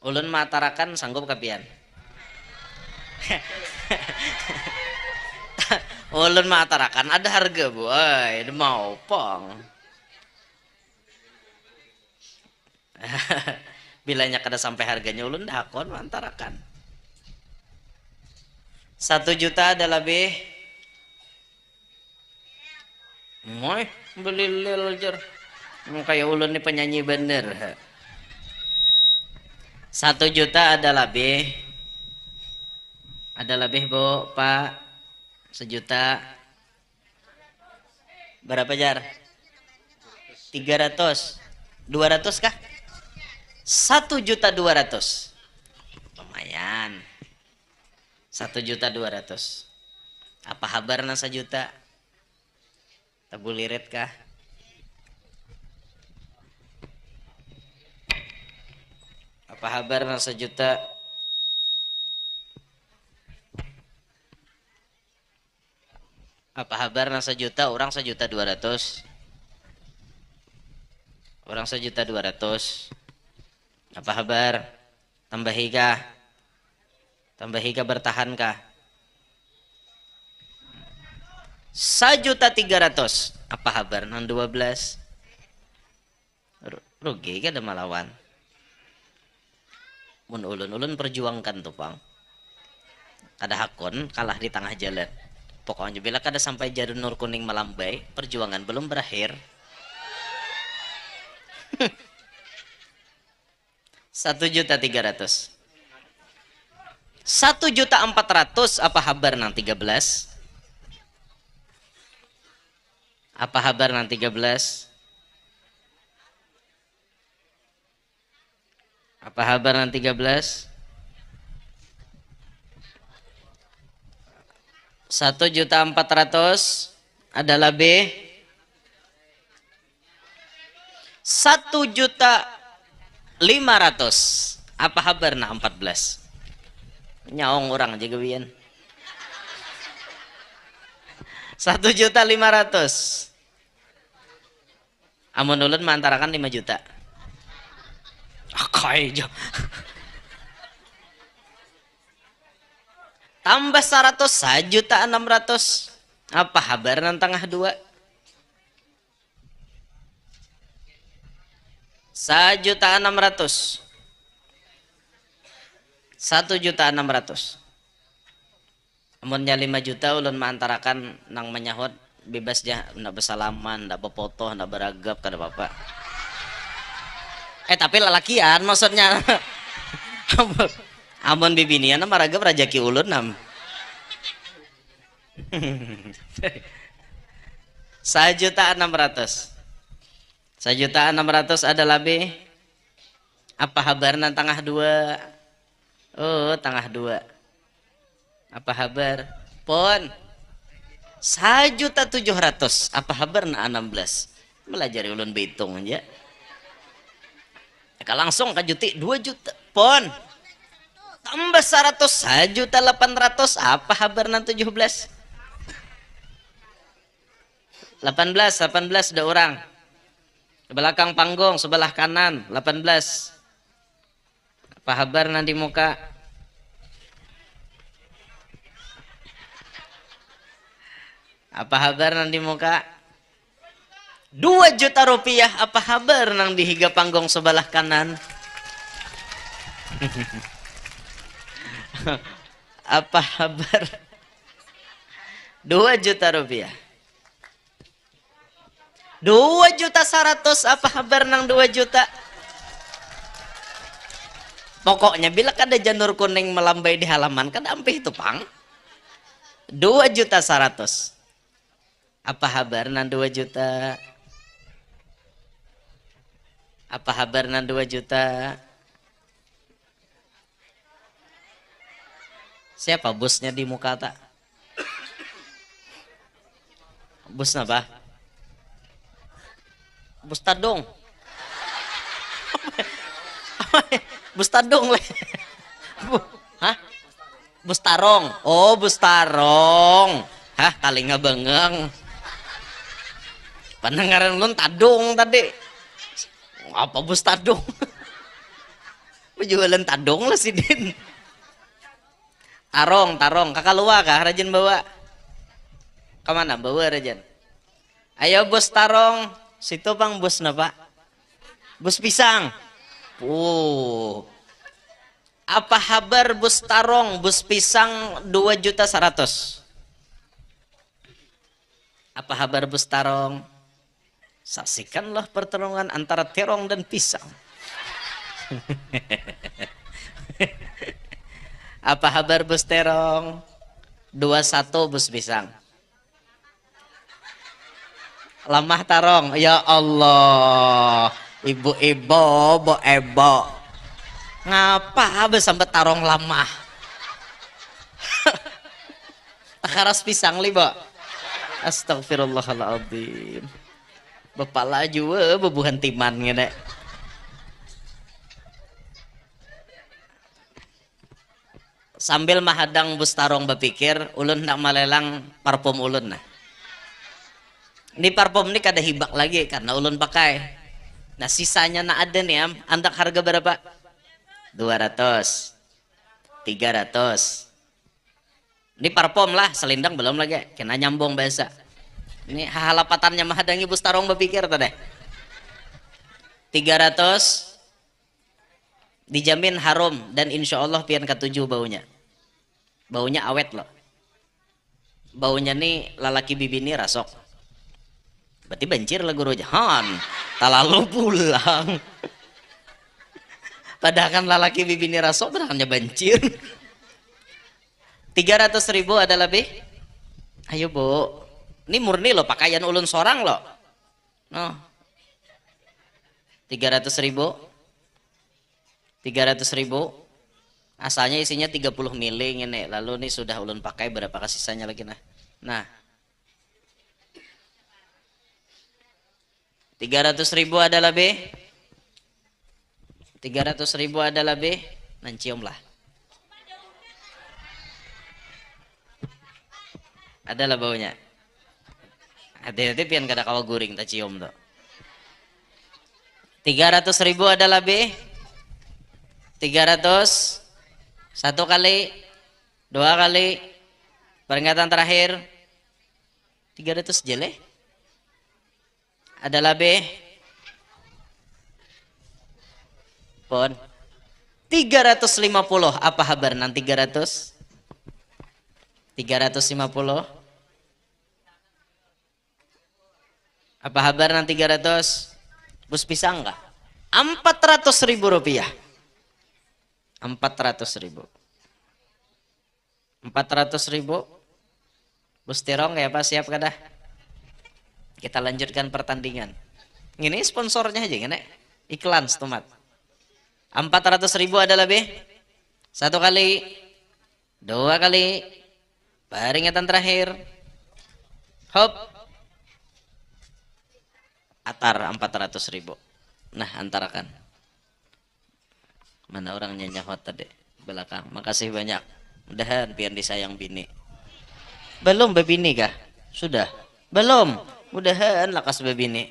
Ulun matarakan sanggup kapian. Ulun matarakan ada harga, Bu. Ay, mau pong. Bilanya kada sampai harganya ulun dakon mantarakan. 1 juta ada lebih. Moy, beli lil jer. Kayak ulun nih penyanyi bener. 1 juta ada lebih. Ada lebih, Bu, Pak. 1 juta. Berapa jar? 300. 200 kah? 1.200.000. Lumayan. 1.200.000. Apa kabar na 1 juta? Tabulirit kah? Apa kabar na 1 juta? Apa kabar na 1 juta? Orang 1.200.000. Orang 1.200.000. Apa kabar? Tambahi kah? Tambahi kah, bertahan kah? 1.300.000. Apa kabar nang 12? Rugi kada malawan. mun ulun perjuangkan tuh pang kada hakon kalah di tengah jalan. Pokoknya bila kada sampai janur kuning melambai, perjuangan belum berakhir. 1.300.000. 1.400.000 apa kabar nang 13? Apa kabar nang 13? Apa kabar nang 13? 1.400.000 adalah B. 1.500.000 apa kabar na 14? Nyaong orang aja gawian. 1.500.000. Amun ulun mantarakan 5 juta. Akai aja. Tambah 100 1.600.000. Apa kabar nang tengah 2? 1.600.000. 1.600.000. Amunnya 5 juta ulun mantarakan nang menyahut bebas aja, ndak bersalaman, ndak befoto, ndak beragap kada apa-apa. Tapi lalakian maksudnya. Amun bibinian mah ragap rajaki ulun nam. 1.600.000. 1.600.000 adalah B. Apa kabar nang tengah 2? Oh, tengah 2. Apa kabar? Pon. 1.700.000. Apa kabar na 16? Melajari ulun behitung aja. Langsung ke juti 2 juta. Pon. Tambah 100 1.800.000. Apa kabar na 17? 18 ada orang. Di belakang panggung sebelah kanan 18. Apa kabar nanti muka? Apa kabar nanti muka? 2 juta rupiah. Apa kabar nang di higa panggung sebelah kanan? Apa kabar? 2 juta rupiah. 2.100.000. Apa kabar nang 2 juta? Pokoknya bila kada janur kuning melambai di halaman kada ampih itu pang. 2.100.000. Apa kabar nang 2 juta? Apa kabar nang 2 juta? Siapa bosnya di muka tak? Bos apa? Bos Tadong. Bus Tadong le. Hah? Bus Tarong. Oh, Bus Tarong. Hah, talinga bengeng. Pendengaran ulun Tadong tadi. Apa Bus Tadong? Jualan Tadong lah si Din. Tarong. Kakak luar kah Rajan bawa? Kemana bawa Rajan? Ayo Bus Tarong. Situ bang bus napa? Bus pisang. Apa kabar bus Tarong, bus pisang 2.100.000. Apa kabar bus Tarong? Saksikanlah pertarungan antara terong dan pisang. Apa kabar bus terong? 21 bus pisang. Lamah Tarong, ya Allah. Ibu-ibu, bo-ebo. Ngapa habis sampai Tarong lamah? Takaras pisang li, Bo. Astagfirullahaladzim. Bapak laju bebuhan timan ngene. Sambil mahadang bus Tarong berpikir, ulun nak malelang parfum ulun nah. Ini parfum ini kada hibak lagi karena ulun pakai. Nah sisanya na ada nih am, andak harga berapa? 200, 300. Ini parfum lah, selindang belum lagi, kena nyambung bahasa. Ini halapatannya mahadangi bus Tarong berpikir tadi. 300, dijamin harum dan insya Allah pian ketujuh baunya. Baunya awet loh. Baunya nih lalaki bibi nih rasok. Berarti banjir lah guru jahan. Tak lalu pulang. Padahal kan lalaki bibi nih rasok benakannya banjir. 300.000 ada lebih. Ayo bu. Ini murni loh pakaian ulun sorang loh. No. 300.000. 300.000. Asalnya isinya 30 mili ini. Lalu nih sudah ulun pakai berapa kasisanya lagi nah. Nah. 300.000 ada lebih. 300.000 ada lebih. Nancium lah. Ada lah baunya. Hati-hati pian kada kawa guring tak cium tuh. 300.000 ada lebih. 300. Satu kali. Dua kali. Peringatan terakhir. 300 jele. Ada lebih. Pon. 350. Apa kabar nang 300? 350. Apa kabar nang 300? Bus pisang enggak? 400.000 rupiah. 400.000. 400.000. Bus tirong ya Pak, siap kada? Kita lanjutkan pertandingan. Ini sponsornya aja kan? Iklan stomat. 400.000 ada lebih. Satu kali. Dua kali. Peringatan terakhir. Hop. Atar 400.000. Nah, antarakan. Mana orangnya nyahot tadi? Belakang. Makasih banyak. Mudahan biar disayang bini. Belum bebini kah? Sudah. Belum. Mudahan lakas bebini.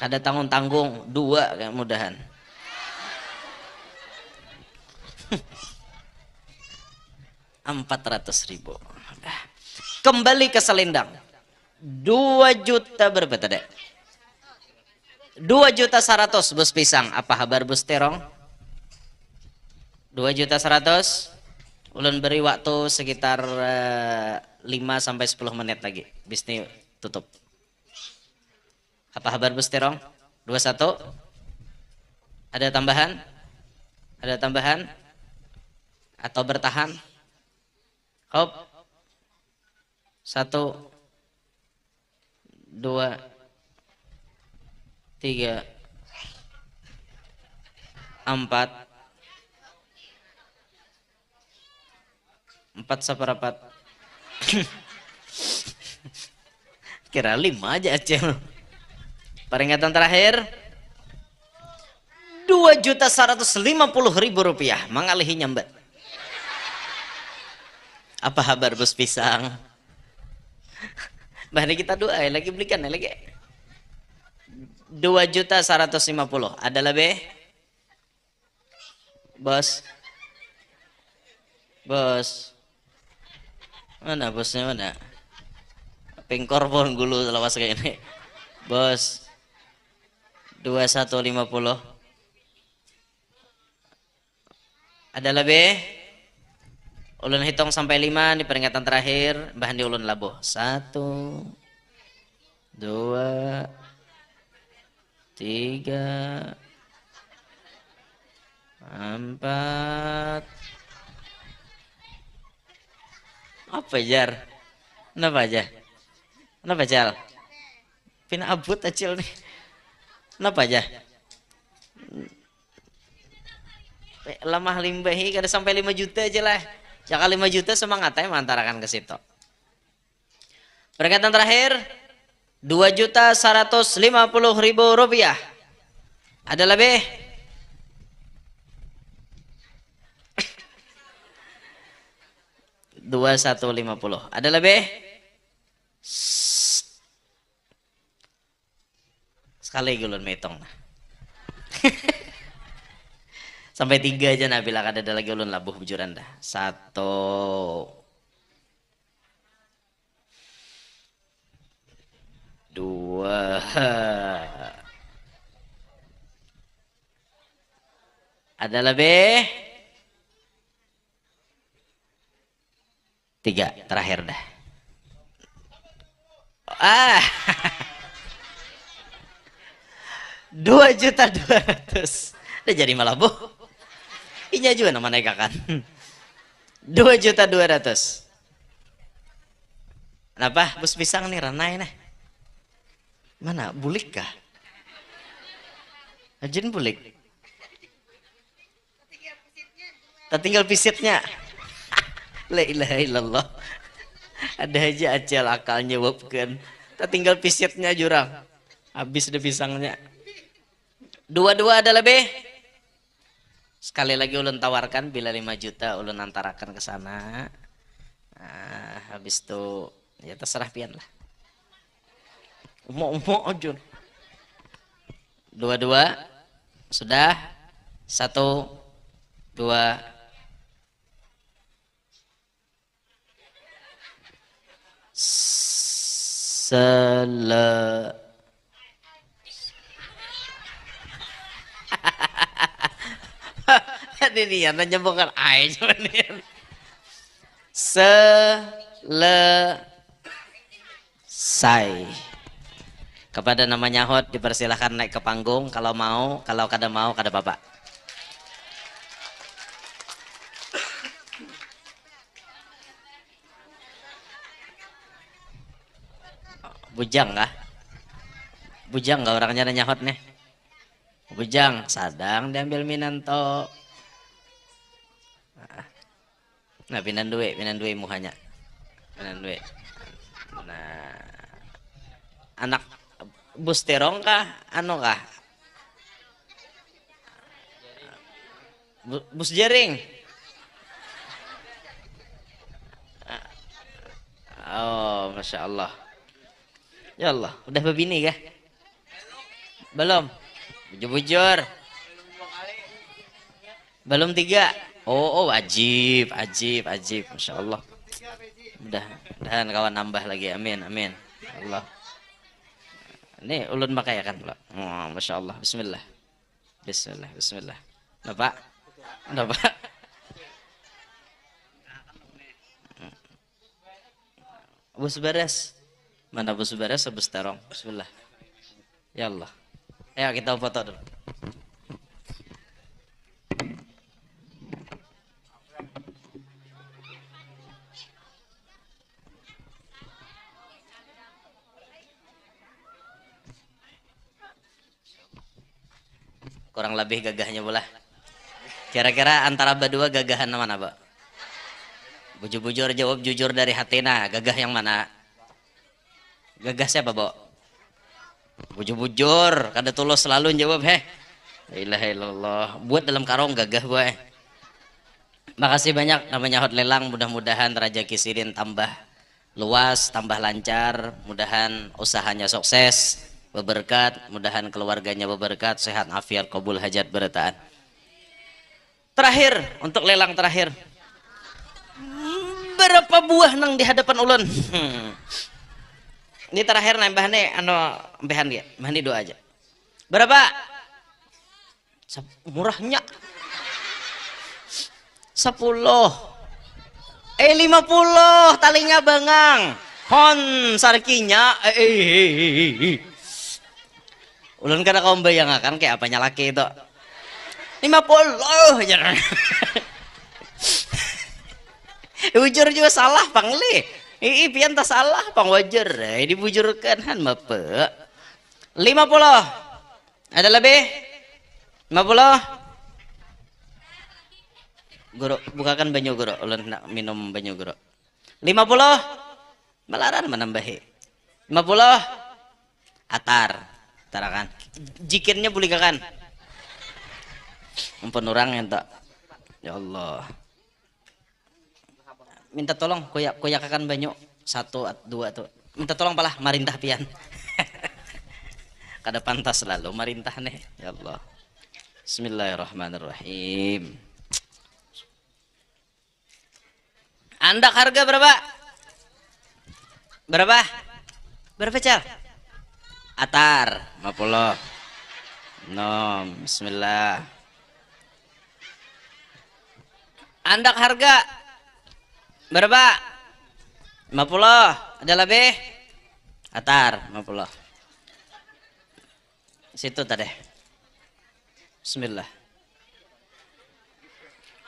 Ada tanggung-tanggung 2 kan mudahan. Rp400.000. Kembali ke selendang. 2 juta berapa tadi? 2.100.000 bus pisang. Apa kabar bus terong? 2.100.000. Ulun beri waktu sekitar 5 sampai 10 menit lagi. Bisnis tutup. Apa kabar bus terong? 21. Ada tambahan? Ada tambahan? Atau bertahan? Hop. 1, 2, 3, 4. 4 seperempat. Kira 5 aja Acel. Peringatan terakhir. 2.150.000 rupiah. Mengalihi nyambat. Apa kabar bus pisang? Bahkan kita doa lagi belikan lagi. 2.150.000. Ada lebih? Bos. Bos. Mana bosnya mana? Pengkor pun gulu lawas kayak ini. Bos. 2.150. Ada lebih? Ulun hitung sampai 5 di peringatan terakhir. Bahan di ulun labuh. 1, 2, 3, 4. Apa jar? Kenapa aja? Kenapa jar? Pina abut acil nih. Kenapa aja? Lemah limbahi kada sampai 5 juta aja lah. Jaka 5 juta semangatnya mantarakan ke situ. Peringatan terakhir 2.150.000 rupiah. Ada lebih? $2.150. Ada lebih? Sekali gulun metong. Sampai 3 aja nah bila ada lagi ulun labuh bujuran dah. 1, 2, Ada lebih? 3, terakhir dah. Ah, 2.200.000. Udah jadi malah bu. Inya juga nama naik kan. 2.200.000. Kenapa? Bus pisang nih ranai nih. Mana? Bulik kah? Ajin bulik. Tinggal pisitnya. La ilaha illallah. Ada aja acel akalnya wapkan. Tinggal pisitnya jurang. Habis deh pisangnya. 2 ada lebih. Sekali lagi ulun tawarkan bila 5 juta ulun antarakan ke sana. Nah, habis itu ya terserah pian lah. Umok aja. 2 sudah. 1 2 ini dia nyambungkan ai cuman ini. Selesai. Kepada namanya hot dipersilahkan naik ke panggung kalau mau, kalau kada mau kada bapak. Bujang kah? Bujang kah orangnya nanya hot nih? Bujang, sadang diambil Minanto. Nah, pinan duit muhanya. Pinan duit. Nah, anak bus terong kah? Anu kah? Bus jaring. Oh, masya Allah. Ya Allah, udah berbini kah? Belum. Bujur-bujur. Belum 3. Oh, wajib. Masya Allah. Mudah-mudahan kawan nambah lagi. Amin. Allah. Ini ulun pakai ya kan, Pak? Oh, masya Allah. Bismillah. Napa? Bus beres. Mana bus beres? Bus terong. Bismillah. Ya Allah. Ayo kita foto dulu. Kurang lebih gagahnya bola. Kira-kira antara berdua gagahan mana, Pak? Bujur-bujur jawab jujur dari hatina. Gagah yang mana? Gagah siapa, Bo? Bujur-bujur, kada tulus selalu jawab heh. La ilaha illallah. Buat dalam karung gagah, boy. Makasih banyak namanya hot lelang, mudah-mudahan rezeki Sirin tambah luas, tambah lancar, mudahan usahanya sukses, berberkat, mudahan keluarganya berberkat, sehat, afiat, qabul hajat, bertaan. Terakhir, untuk lelang terakhir. Berapa buah nang di hadapan ulun? Ini terakhir nambah nih, behan dia, mandi doa aja. Berapa? Murahnya 10. 50 talinya bangang. Hon sarkinya. Ulun kada kau bayangkan kayak apanya laki itu. 50 aja. Bujur juga salah pangli. Pian tak salah pang wajar. Dibujurkan han mape. 50. Ada lebih? 50. Guru, bukakan banyu guru. Ulun nak minum banyu guru. 50. Malaran menambahi. 50. Atar. Tarakan. Jikirnya boleh kakan. Ampun orang yang tak. Ya Allah. Minta tolong koyakakan banyu 1 2 tuh. Minta tolong palah marintah pian. Kada pantas selalu marintah nih. Ya Allah. Bismillahirrahmanirrahim. Andak harga berapa? Berapa cal? Atar 50. Nom, bismillah. Andak harga berapa? 50. Ada lebih? Atar 50. Situ tadi. Bismillah.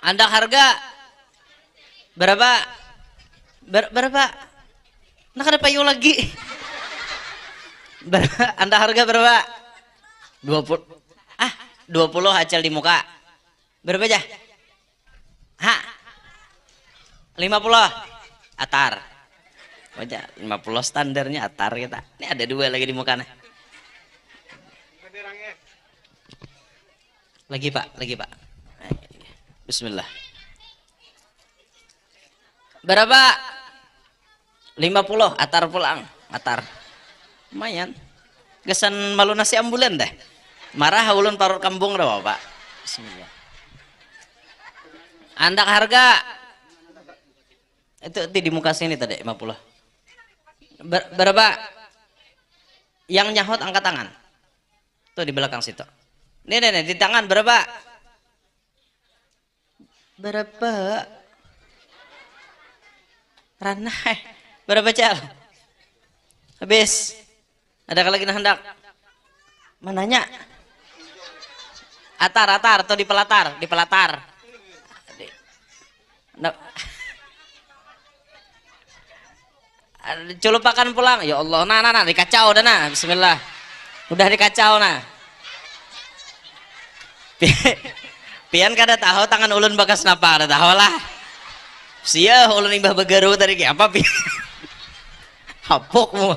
Andak harga berapa? Berapa? Nak ada payung lagi. Anda harga berapa? 20. 20 acel di muka. Berapa aja? 50. Atar. Wajah 50 standarnya atar kita. Ini ada 2 lagi di muka nih. Lagi Pak. Bismillah. Berapa? 50 atar pulang. Atar. Lumayan. Gesan malu nasi ambulan deh. Marah ulun parut kambung dah Pak. Bismillah. Andak harga itu di muka sini tadi 50. Berapa? Yang nyahot angkat tangan. Tuh di belakang situ. Nih di tangan berapa? Berapa? Ranai. Berapa cal? Habis. Ada lagi hendak? Mananya? Atar atau di pelatar? Culupakan pulang. Ya Allah, nah dikacau dah nah. Bismillah. Udah dikacau nah. Pian kada tahu tangan ulun bakas napa kada tahu lah. Sia ulun imbah begaru tadi kayak apa pian. Hapok mu.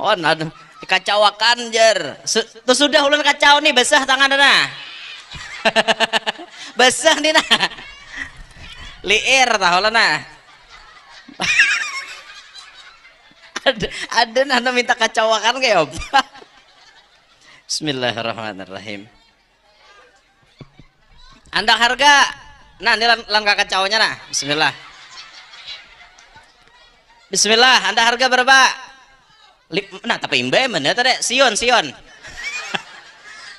Oh, nah, dikacauakan jar. Tuh sudah ulun kacau nih, basah tangan nah. Basah nih nah. Liir tahu lah nah. ada nana minta kacauakan kayak apa? Bismillahirrahmanirrahim. Anda harga, nah ini langkah kacaunya nah. Bismillah, Anda harga berapa? Nah tapi imbe mana tadi? Sion.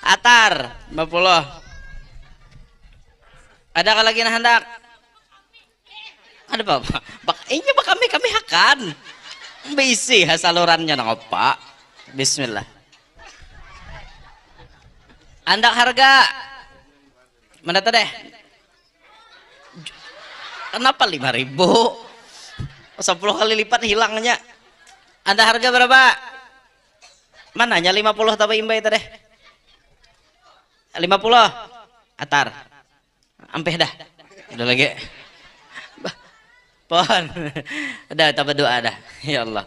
Atar 50. Ada lagi nah hendak? Ada apa? Ini kami akan bisi salurannya nang apa? Bismillah. Anda harga mana tadi? Kenapa 5.000? 10 kali lipat hilangnya. Anda harga berapa? Mananya 50 tapi imbai tadi? 50. Atar. Ampeh dah. Udah lagi. Pohon. Udah tak berdoa dah. Ya Allah.